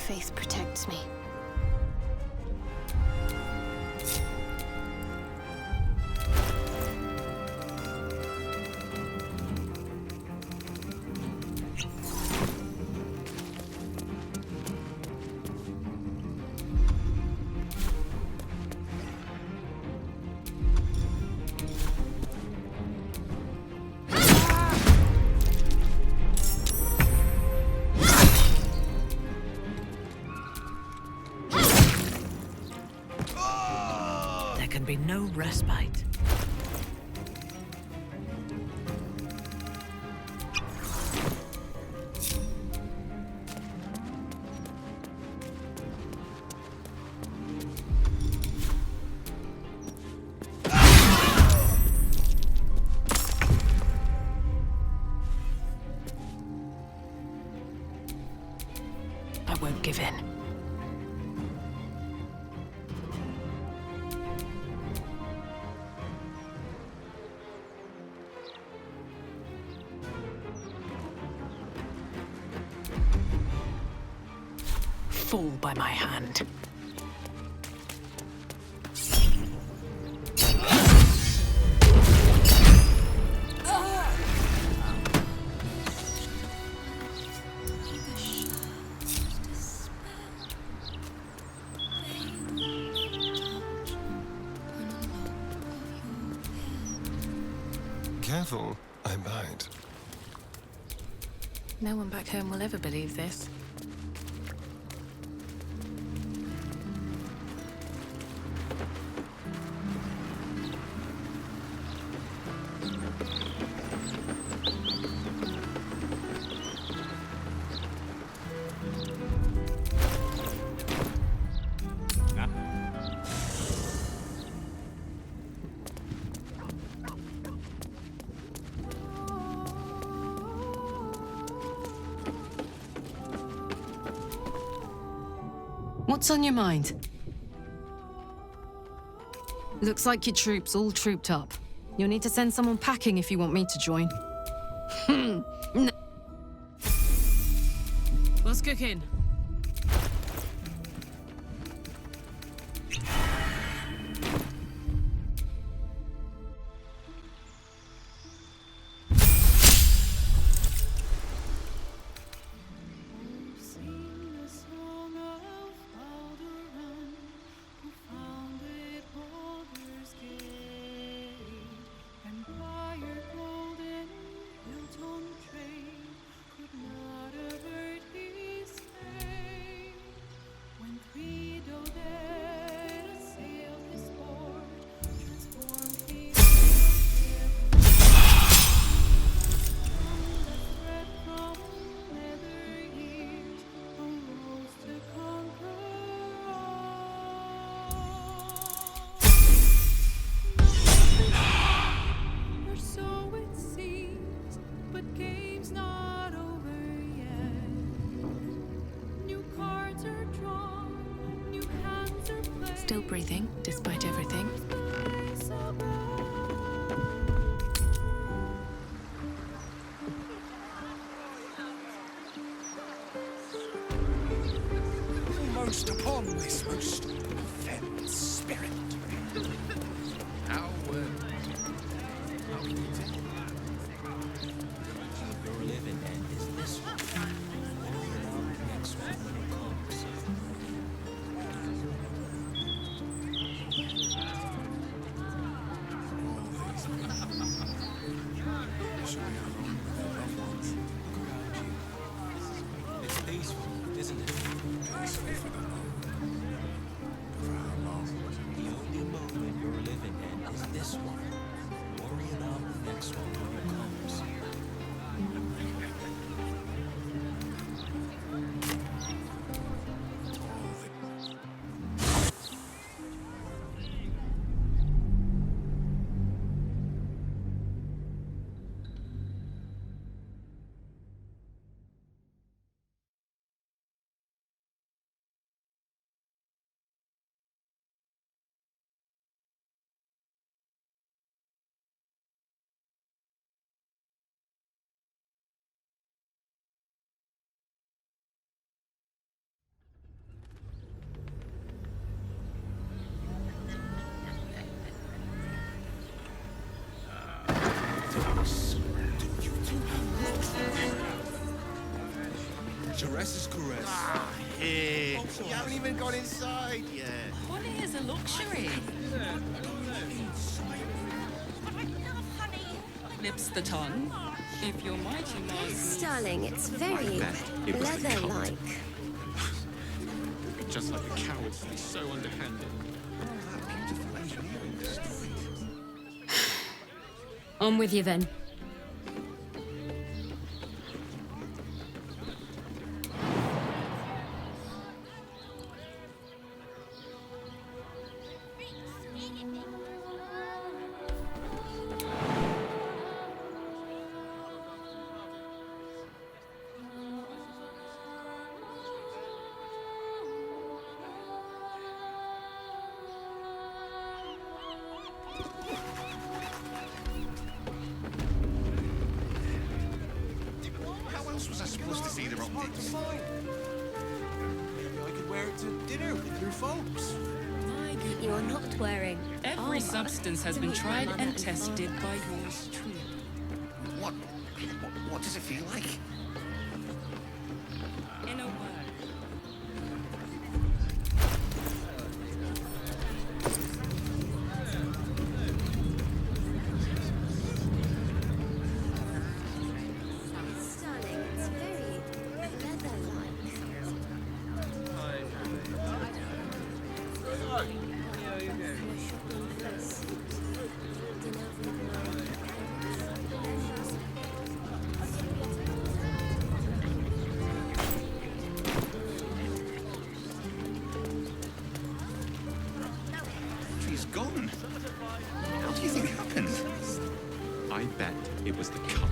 Speaker 5: faith protects me.
Speaker 18: There can be no respite. I won't give in. Fall by my hand.
Speaker 10: Careful, I bite.
Speaker 7: No one back home will ever believe this.
Speaker 15: What's on your mind? Looks like your troops all trooped up. You'll need to send someone packing if you want me to join. No. What's cooking?
Speaker 7: Still breathing, despite everything.
Speaker 4: Almost upon this most fed spirit.
Speaker 22: Your living end is this one. Next one comes. It's peaceful, isn't it? Peaceful for the moment. For how long? The only moment you're living in is this one. Worry about the next one when it comes.
Speaker 23: Caress is caress.
Speaker 4: Here. You haven't even got inside yet.
Speaker 18: Honey is a luxury. Lips the tongue. If your mighty master...
Speaker 24: Darling, it's very
Speaker 23: it was the
Speaker 24: leather-like.
Speaker 23: Just like a coward to be so underhanded.
Speaker 2: On with you then.
Speaker 4: How else was I supposed to see the optics? Maybe I could wear it to dinner with your folks.
Speaker 24: You're not wearing
Speaker 18: Every
Speaker 24: armor.
Speaker 18: substance has been tried and tested by yours truly.
Speaker 4: What does it feel like?
Speaker 18: In a word.
Speaker 24: Darling, it's very leather-like.
Speaker 4: She's gone. How do you think it happened?
Speaker 23: I bet it was the cunt.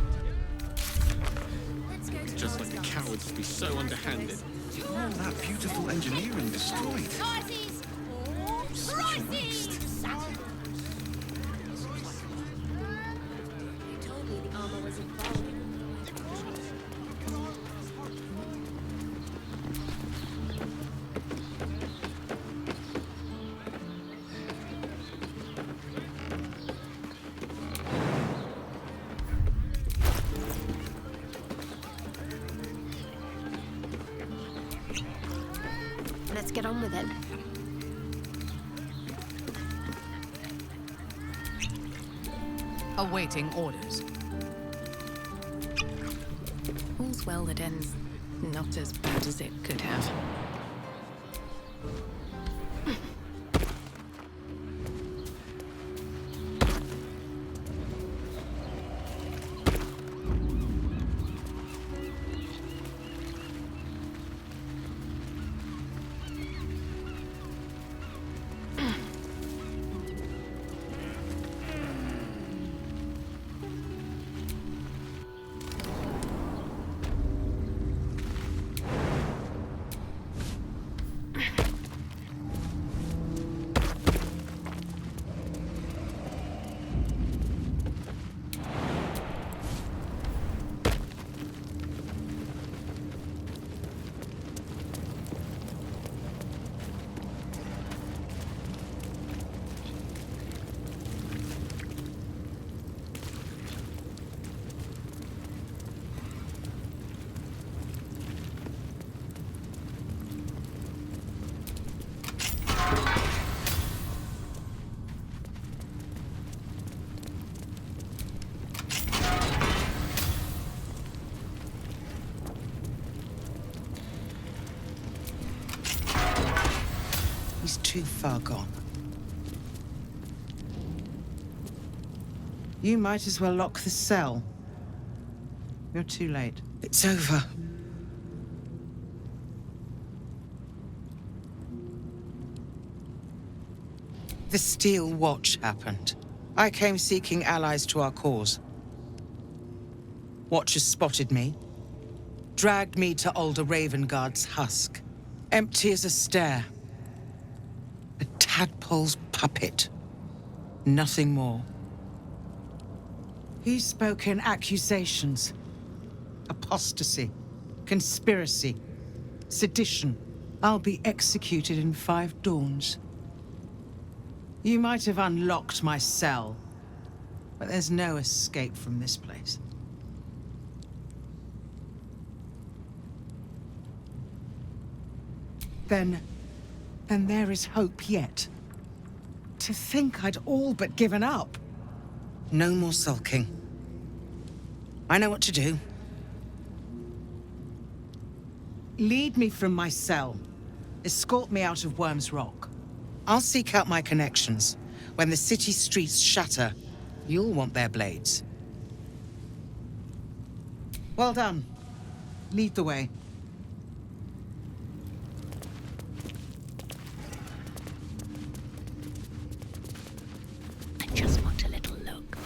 Speaker 23: Just like a coward to be so underhanded.
Speaker 24: All that beautiful engineering destroyed. Such a waste.
Speaker 21: You told me the armor was involved.
Speaker 5: Let's get on with it.
Speaker 1: Awaiting orders.
Speaker 7: All's well that ends not as bad as it could have.
Speaker 6: He's too far gone. You might as well lock the cell. You're too late. It's over. The Steel Watch happened. I came seeking allies to our cause. Watchers spotted me, dragged me to Alder Ravenguard's husk, empty as a stare. A tadpole's puppet. Nothing more. He spoke in accusations. Apostasy, conspiracy, sedition. I'll be executed in 5 dawns. You might have unlocked my cell, but there's no escape from this place. Then there is hope yet. To think I'd all but given up. No more sulking. I know what to do. Lead me from my cell. Escort me out of Worm's Rock. I'll seek out my connections. When the city streets shatter, you'll want their blades. Well done. Lead the way.
Speaker 21: I just want a little look.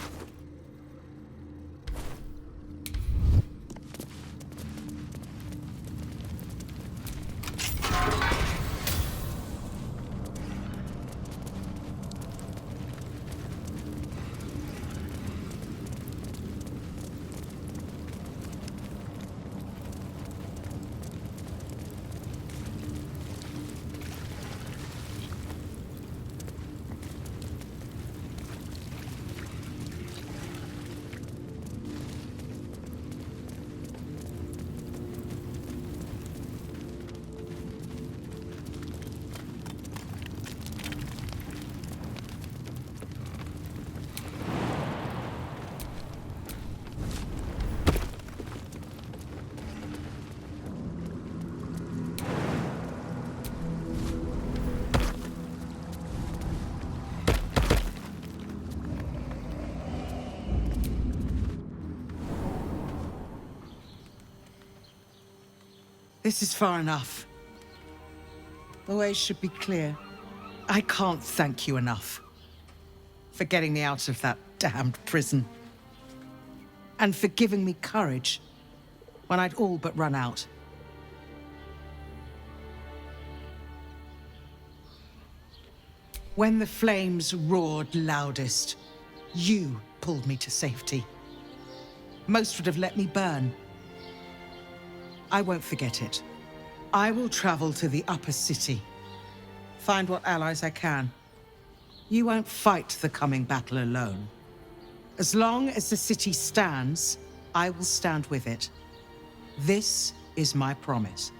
Speaker 6: This is far enough. The way should be clear. I can't thank you enough for getting me out of that damned prison. And for giving me courage when I'd all but run out. When the flames roared loudest, you pulled me to safety. Most would have let me burn. I won't forget it. I will travel to the upper city, find what allies I can. You won't fight the coming battle alone. As long as the city stands, I will stand with it. This is my promise.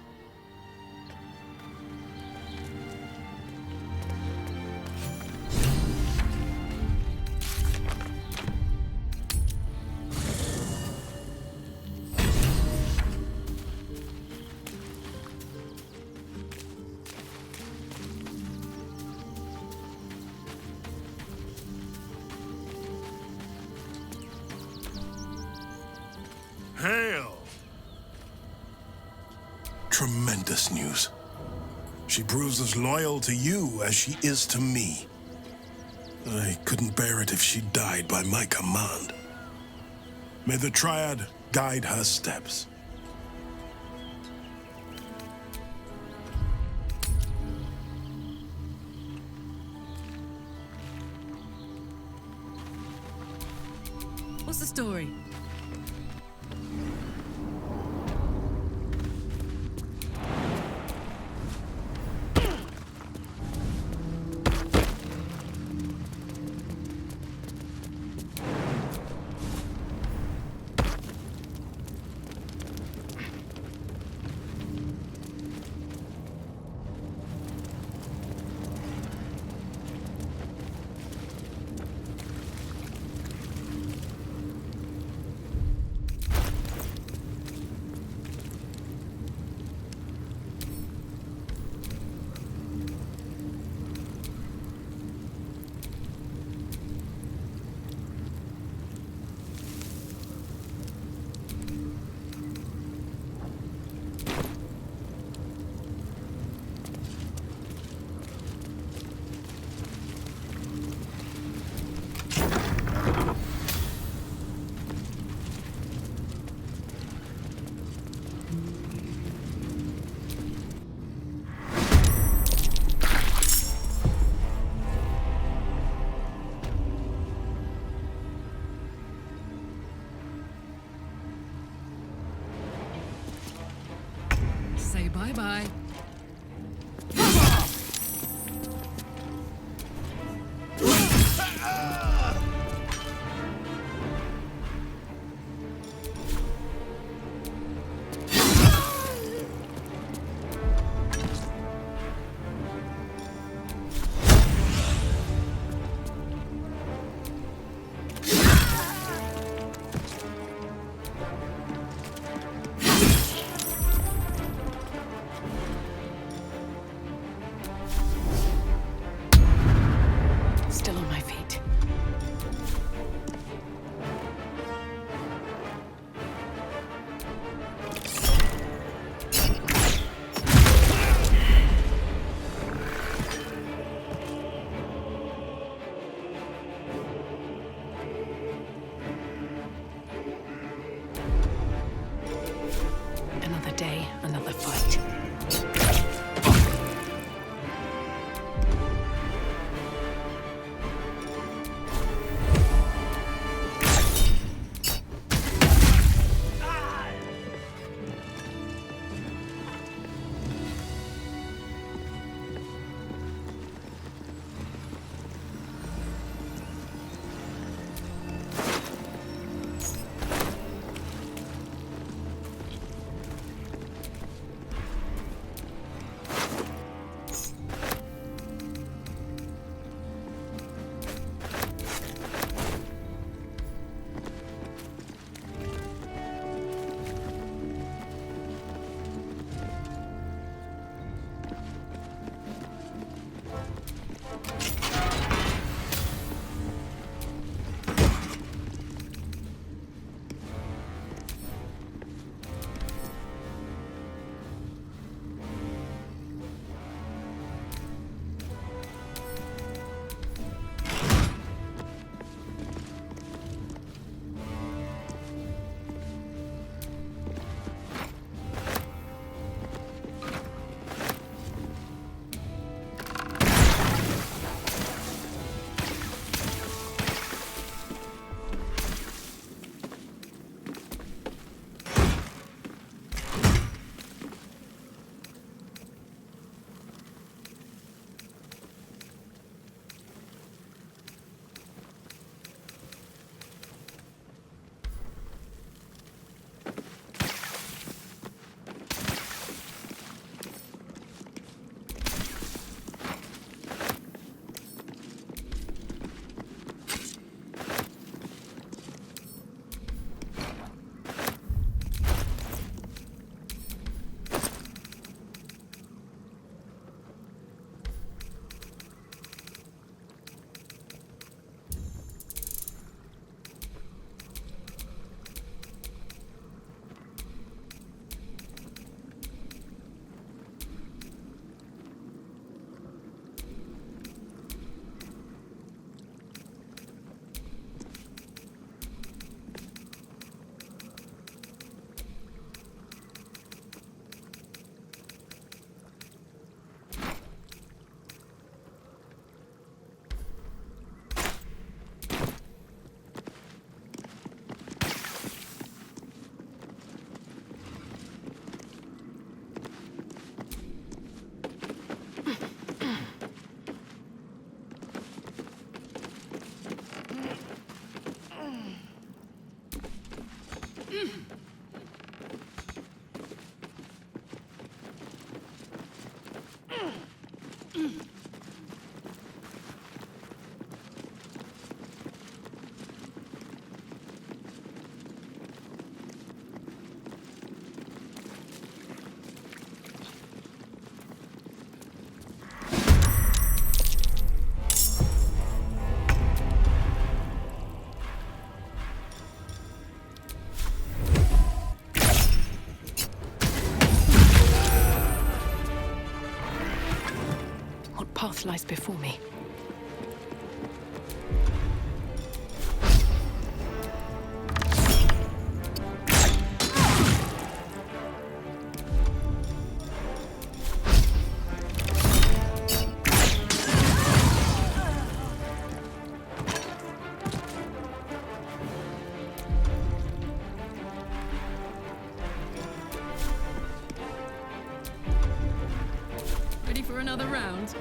Speaker 19: Hail! Tremendous news. She proves as loyal to you as she is to me. I couldn't bear it if she died by my command. May the Triad guide her steps.
Speaker 15: What's the story? Say bye-bye.
Speaker 7: path lies before me.
Speaker 15: Ready for another round?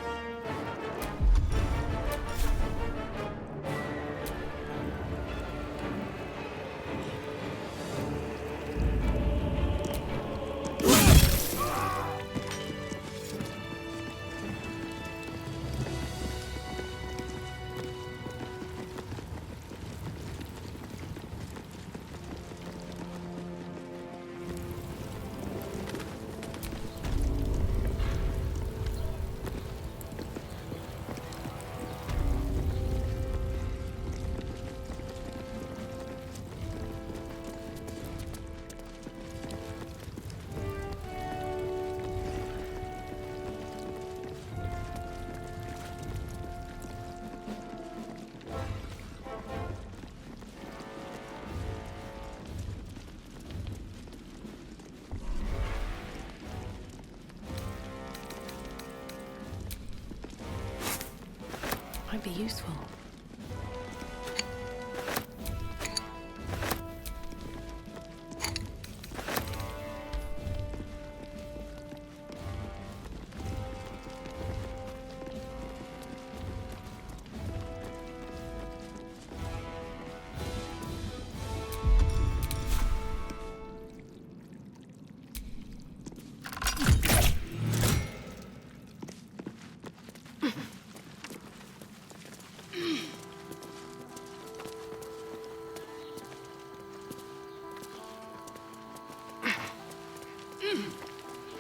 Speaker 7: Might be useful.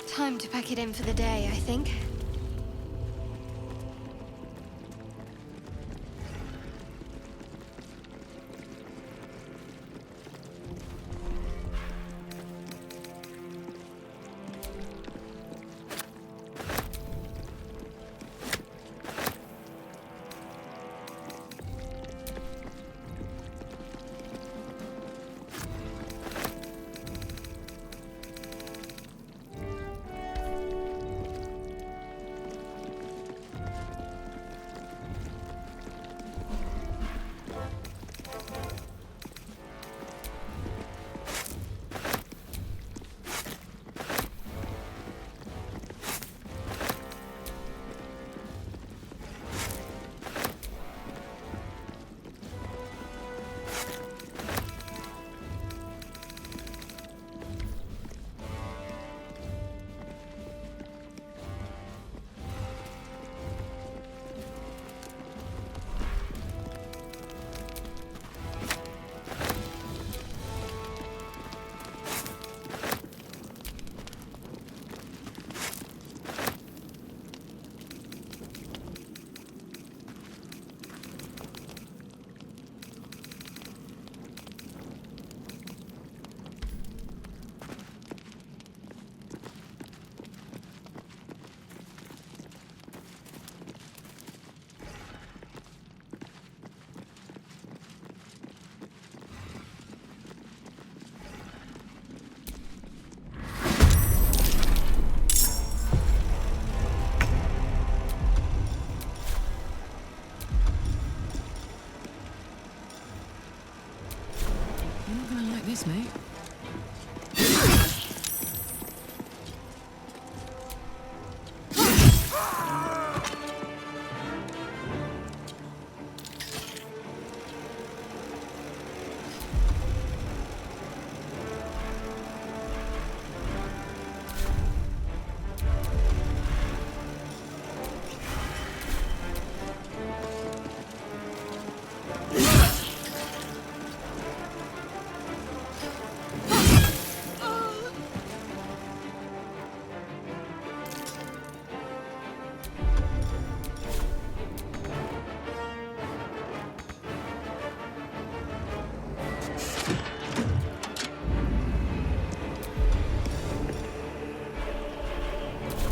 Speaker 2: Time to pack it in for the day, I think.
Speaker 15: This, mate.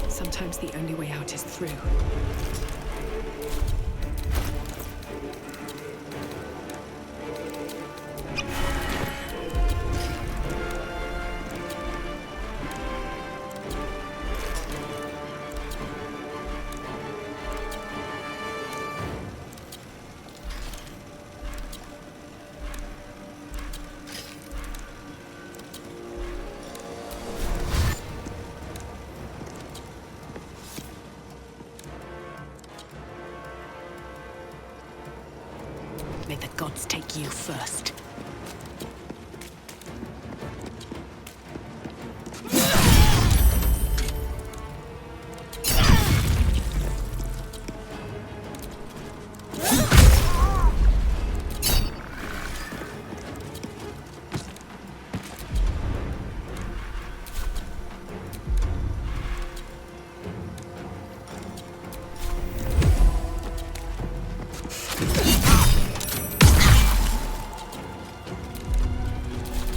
Speaker 7: Sometimes the only way out is through. May the gods take you first.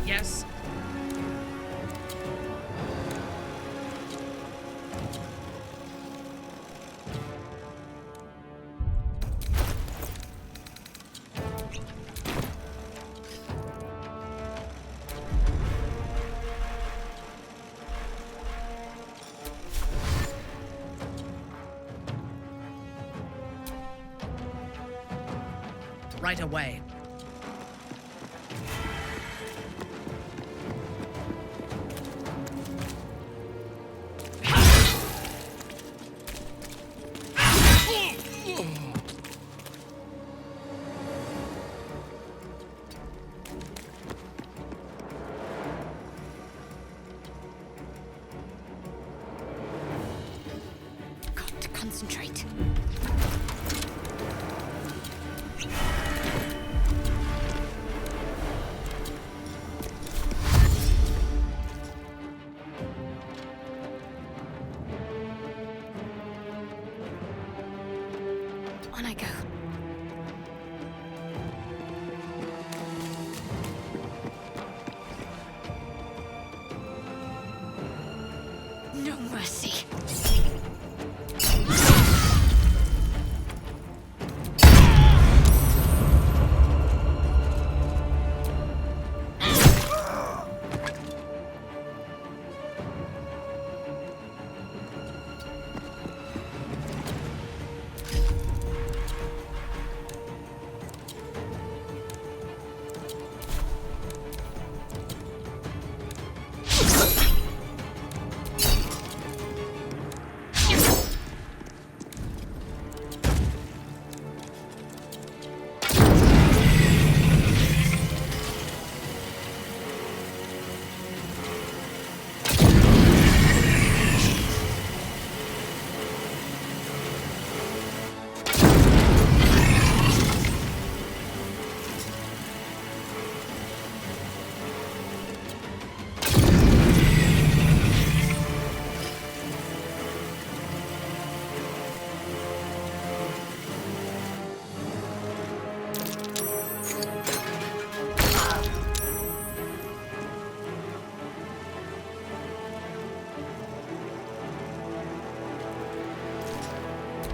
Speaker 1: Yes.
Speaker 11: Right away.
Speaker 5: Got to concentrate. On I go. No mercy.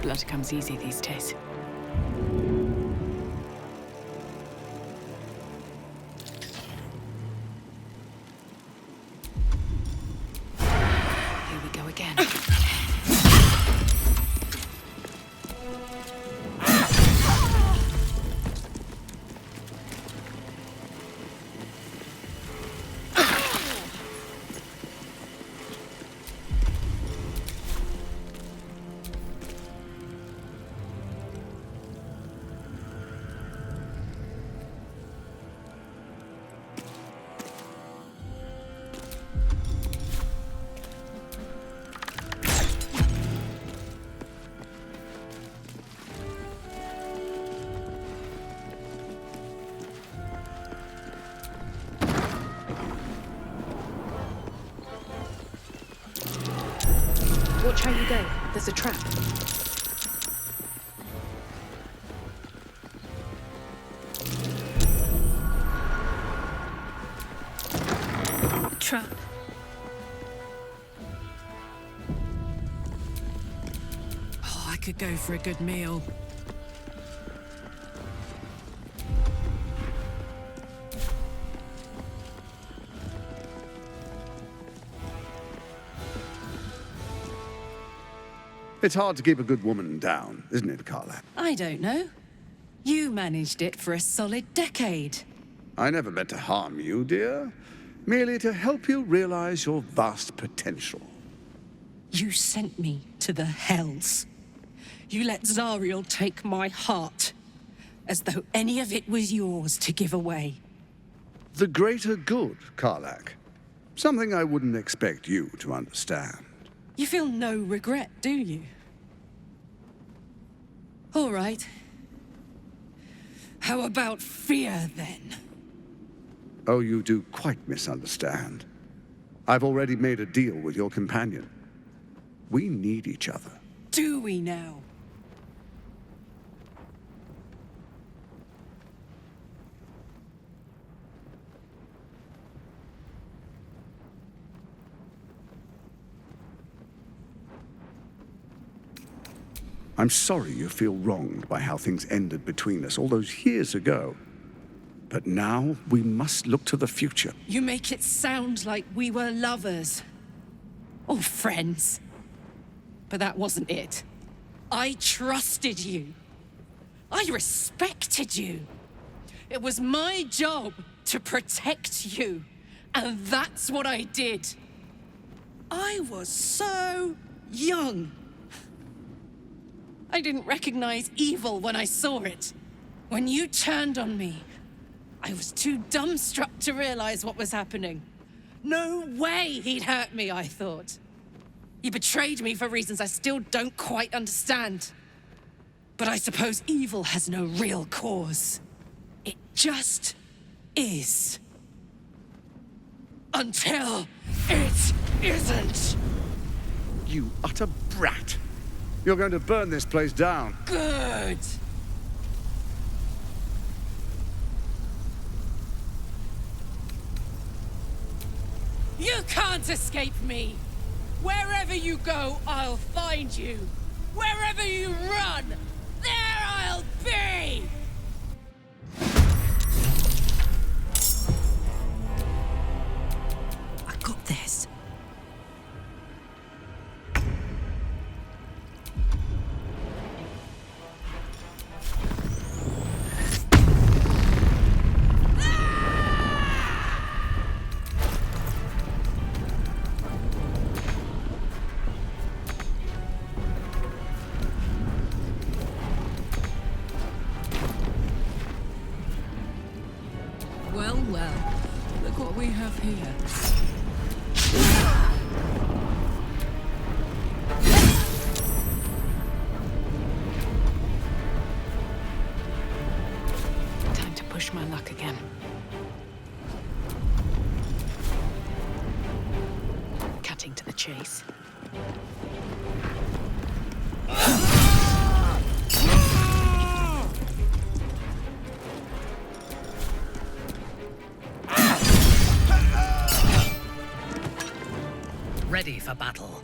Speaker 7: Blood comes easy these days. Here we go again.
Speaker 15: Watch how you go. There's a trap.
Speaker 2: Trap.
Speaker 15: Oh, I could go for a good meal.
Speaker 3: It's hard to keep a good woman down, isn't it, Carla?
Speaker 15: I don't know. You managed it for a solid decade.
Speaker 3: I never meant to harm you, dear. Merely to help you realize your vast potential.
Speaker 15: You sent me to the hells. You let Zariel take my heart.
Speaker 18: As though any of it was yours to give away.
Speaker 3: The greater good, Karlak. Something I wouldn't expect you to understand.
Speaker 18: You feel no regret, do you? All right. How about fear, then?
Speaker 3: Oh, you do quite misunderstand. I've already made a deal with your companion. We need each other.
Speaker 18: Do we now?
Speaker 3: I'm sorry you feel wronged by how things ended between us all those years ago. But now we must look to the future.
Speaker 18: You make it sound like we were lovers. Or friends. But that wasn't it. I trusted you. I respected you. It was my job to protect you. And that's what I did. I was so young. I didn't recognize evil when I saw it. When you turned on me, I was too dumbstruck to realize what was happening. No way he'd hurt me, I thought. He betrayed me for reasons I still don't quite understand. But I suppose evil has no real cause. It just is. Until it isn't.
Speaker 3: You utter brat. You're going to burn this place down.
Speaker 18: Good. You can't escape me. Wherever you go, I'll find you. Wherever you run, there I'll be! I got this.
Speaker 15: Well, well. Look what we have here.
Speaker 7: Time to push my luck again. Cutting to the chase.
Speaker 11: Ready for battle.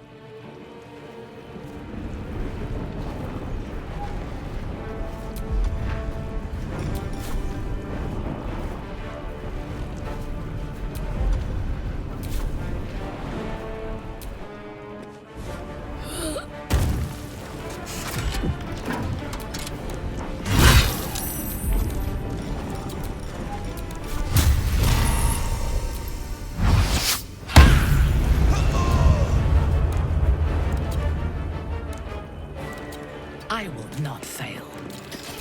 Speaker 11: I will not fail.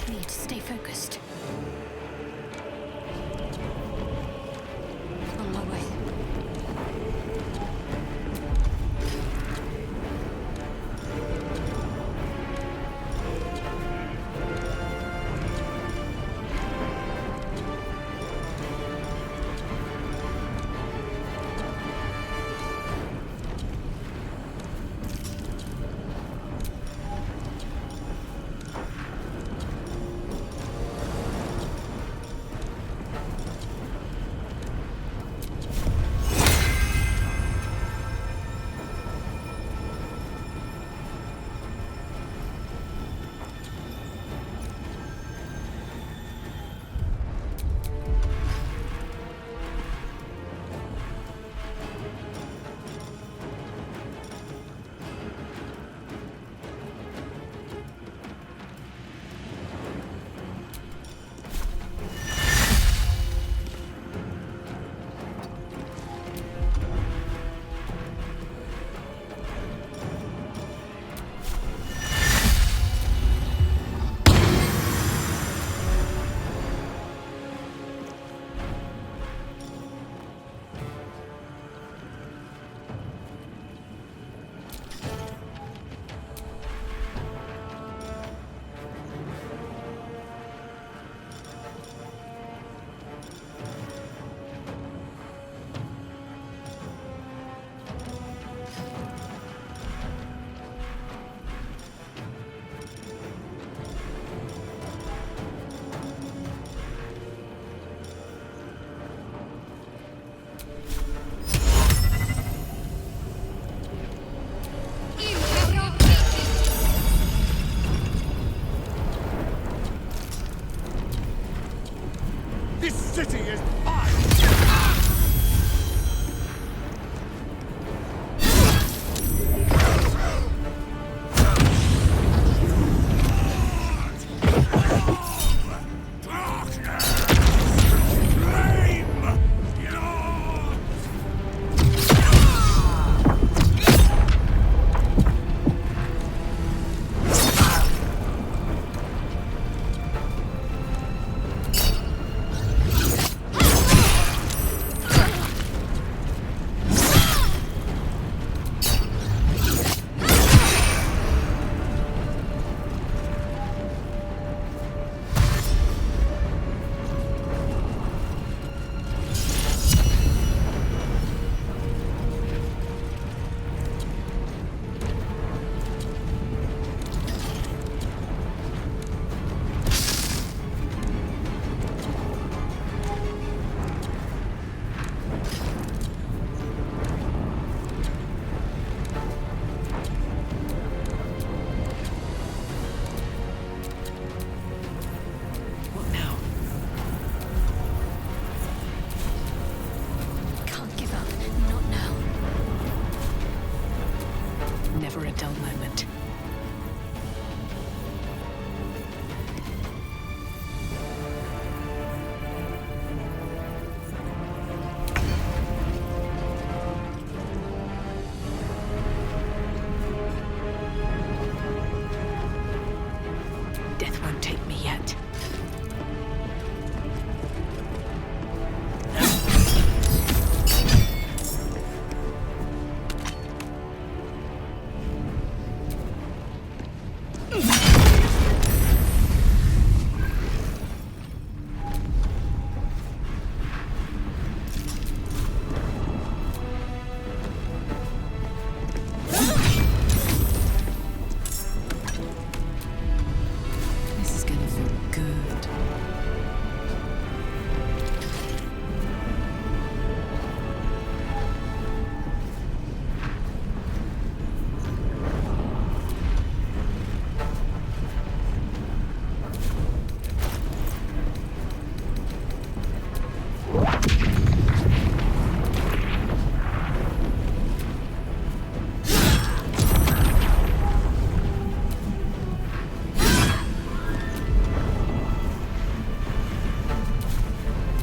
Speaker 2: Need to stay focused. On my way.
Speaker 16: city is mine!
Speaker 7: Never a dull moment. Death won't take me yet.
Speaker 15: This is gonna feel good.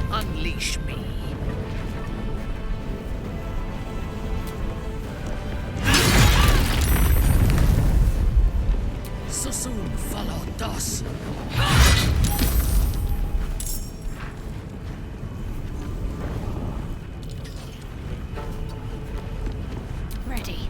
Speaker 11: Unleash me. Susun follow dos.
Speaker 5: Ready.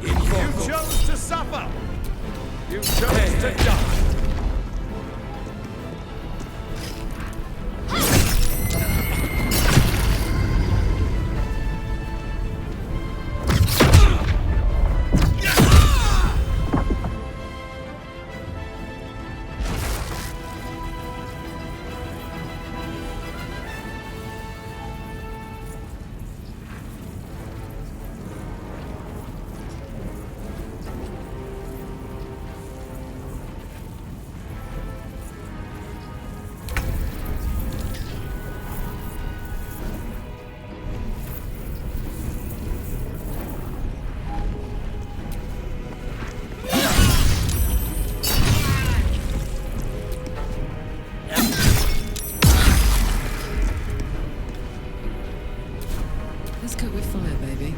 Speaker 16: You chose to suffer! You chose to die!
Speaker 15: Let's cook with fire, baby.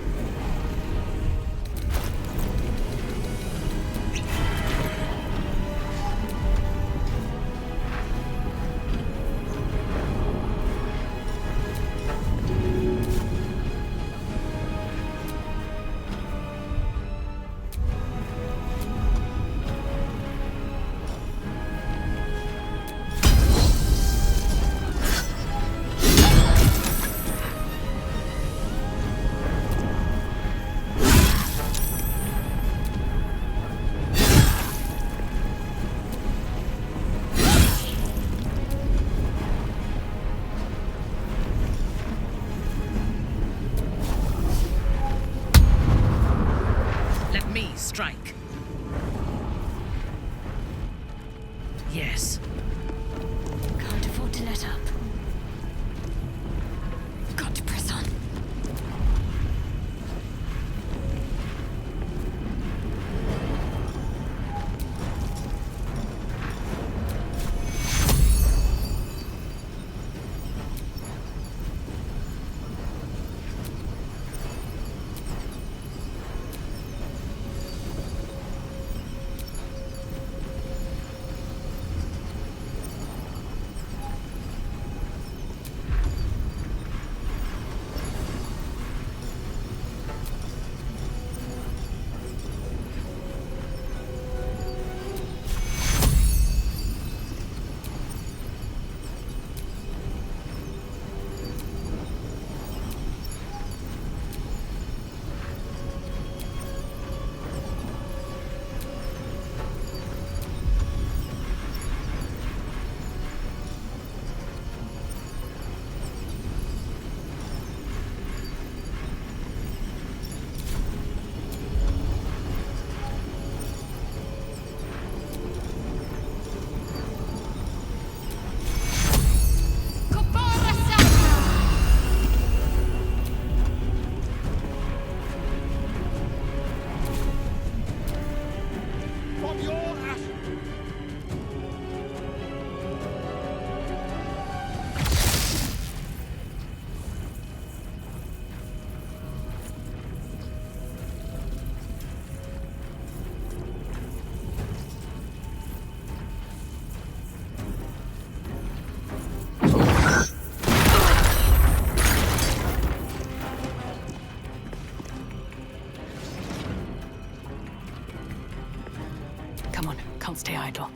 Speaker 7: idol.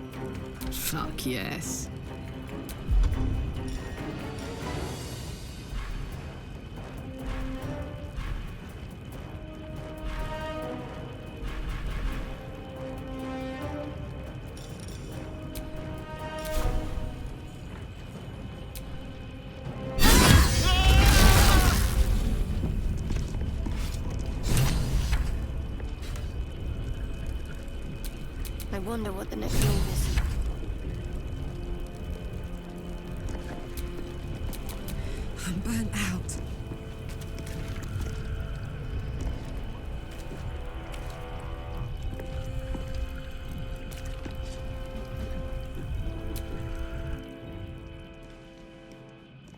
Speaker 15: Fuck yes.
Speaker 21: I wonder what the next move is.
Speaker 1: I'm burnt out.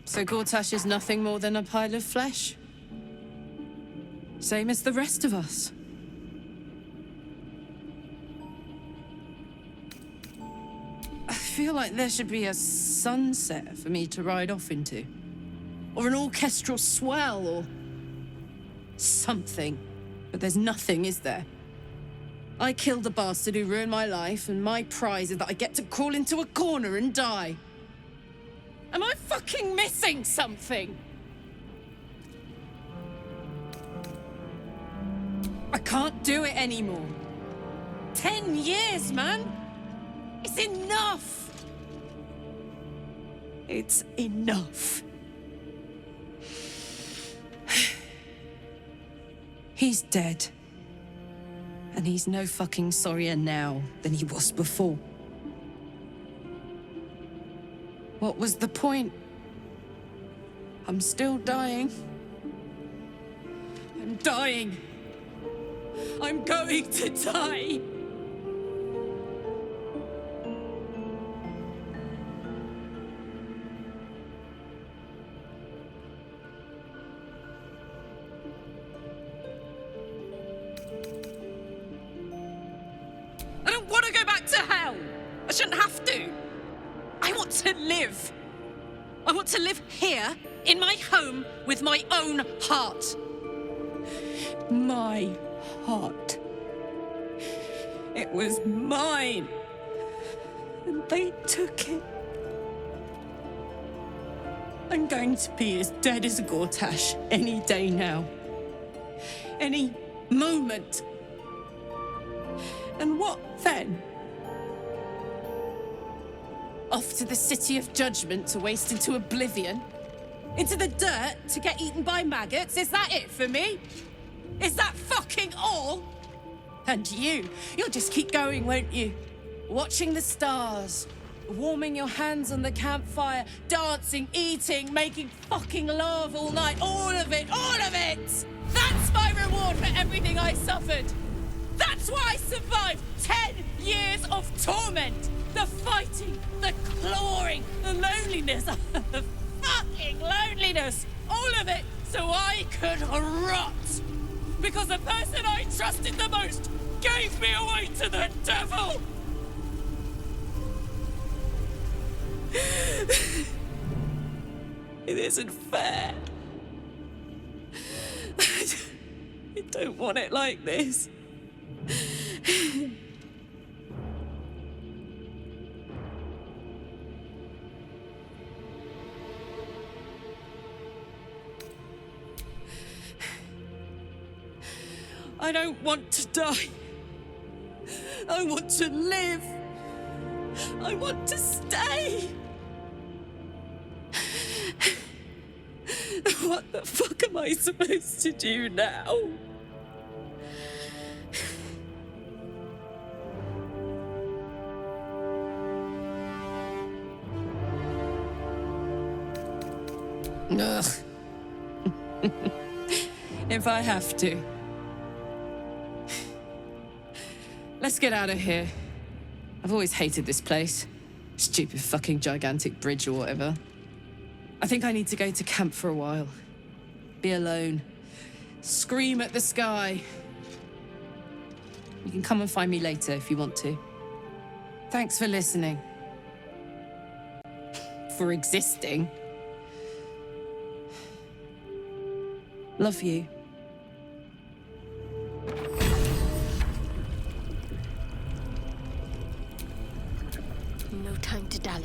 Speaker 18: So Gortash is nothing more than a pile of flesh? Same as the rest of us. I feel like there should be a sunset for me to ride off into. Or an orchestral swell, or something. But there's nothing, is there? I killed the bastard who ruined my life, and my prize is that I get to crawl into a corner and die. Am I fucking missing something? I can't do it anymore. 10 years, man! It's enough! It's enough. He's dead. And he's no fucking sorrier now than he was before. What was the point? I'm still dying. I'm dying. I'm going to die. I don't want to go back to hell. I shouldn't have to. I want to live. I want to live here, in my home, with my own heart. My heart. It was mine. And they took it. I'm going to be as dead as Gortash any day now. Any moment. And what then? Off to the City of Judgment to waste into oblivion? Into the dirt to get eaten by maggots? Is that it for me? Is that fucking all? And you'll just keep going, won't you? Watching the stars, warming your hands on the campfire, dancing, eating, making fucking love all night. All of it, all of it! That's my reward for everything I suffered. That's why I survived 10 years of torment. The fighting, the clawing, the loneliness, the fucking loneliness. All of it so I could rot. Because the person I trusted the most gave me away to the devil. It isn't fair. I don't want it like this. I don't want to die. I want to live. I want to stay. What the fuck am I supposed to do now? Ugh. If I have to. Let's get out of here. I've always hated this place. Stupid fucking gigantic bridge or whatever. I think I need to go to camp for a while. Be alone. Scream at the sky. You can come and find me later if you want to. Thanks for listening. For existing. Love you.
Speaker 5: dally.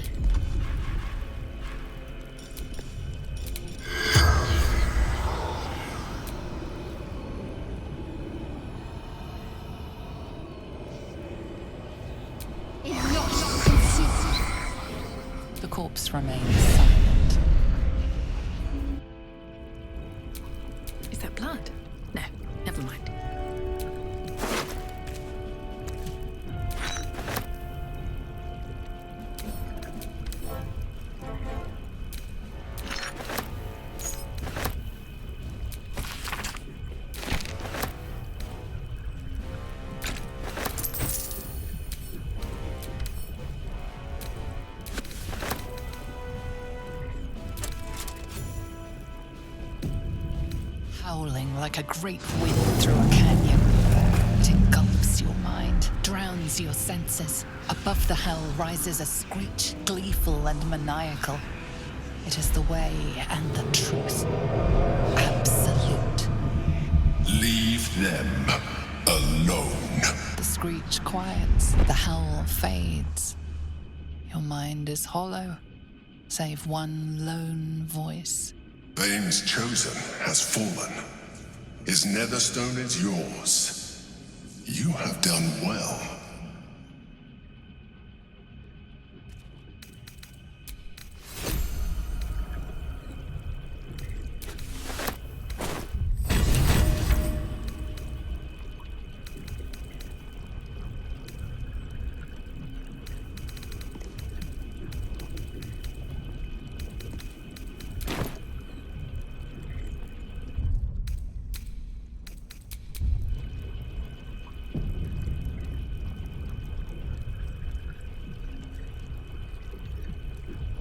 Speaker 9: The corpse remains silent.
Speaker 7: Is that blood? No, never mind.
Speaker 9: Howling like a great wind through a canyon. It engulfs your mind, drowns your senses. Above the hell rises a screech, gleeful and maniacal. It is the way and the truth. Absolute.
Speaker 8: Leave them alone.
Speaker 9: The screech quiets, the howl fades. Your mind is hollow, save one lone voice.
Speaker 8: Bane's chosen has fallen. His netherstone is yours. You have done well.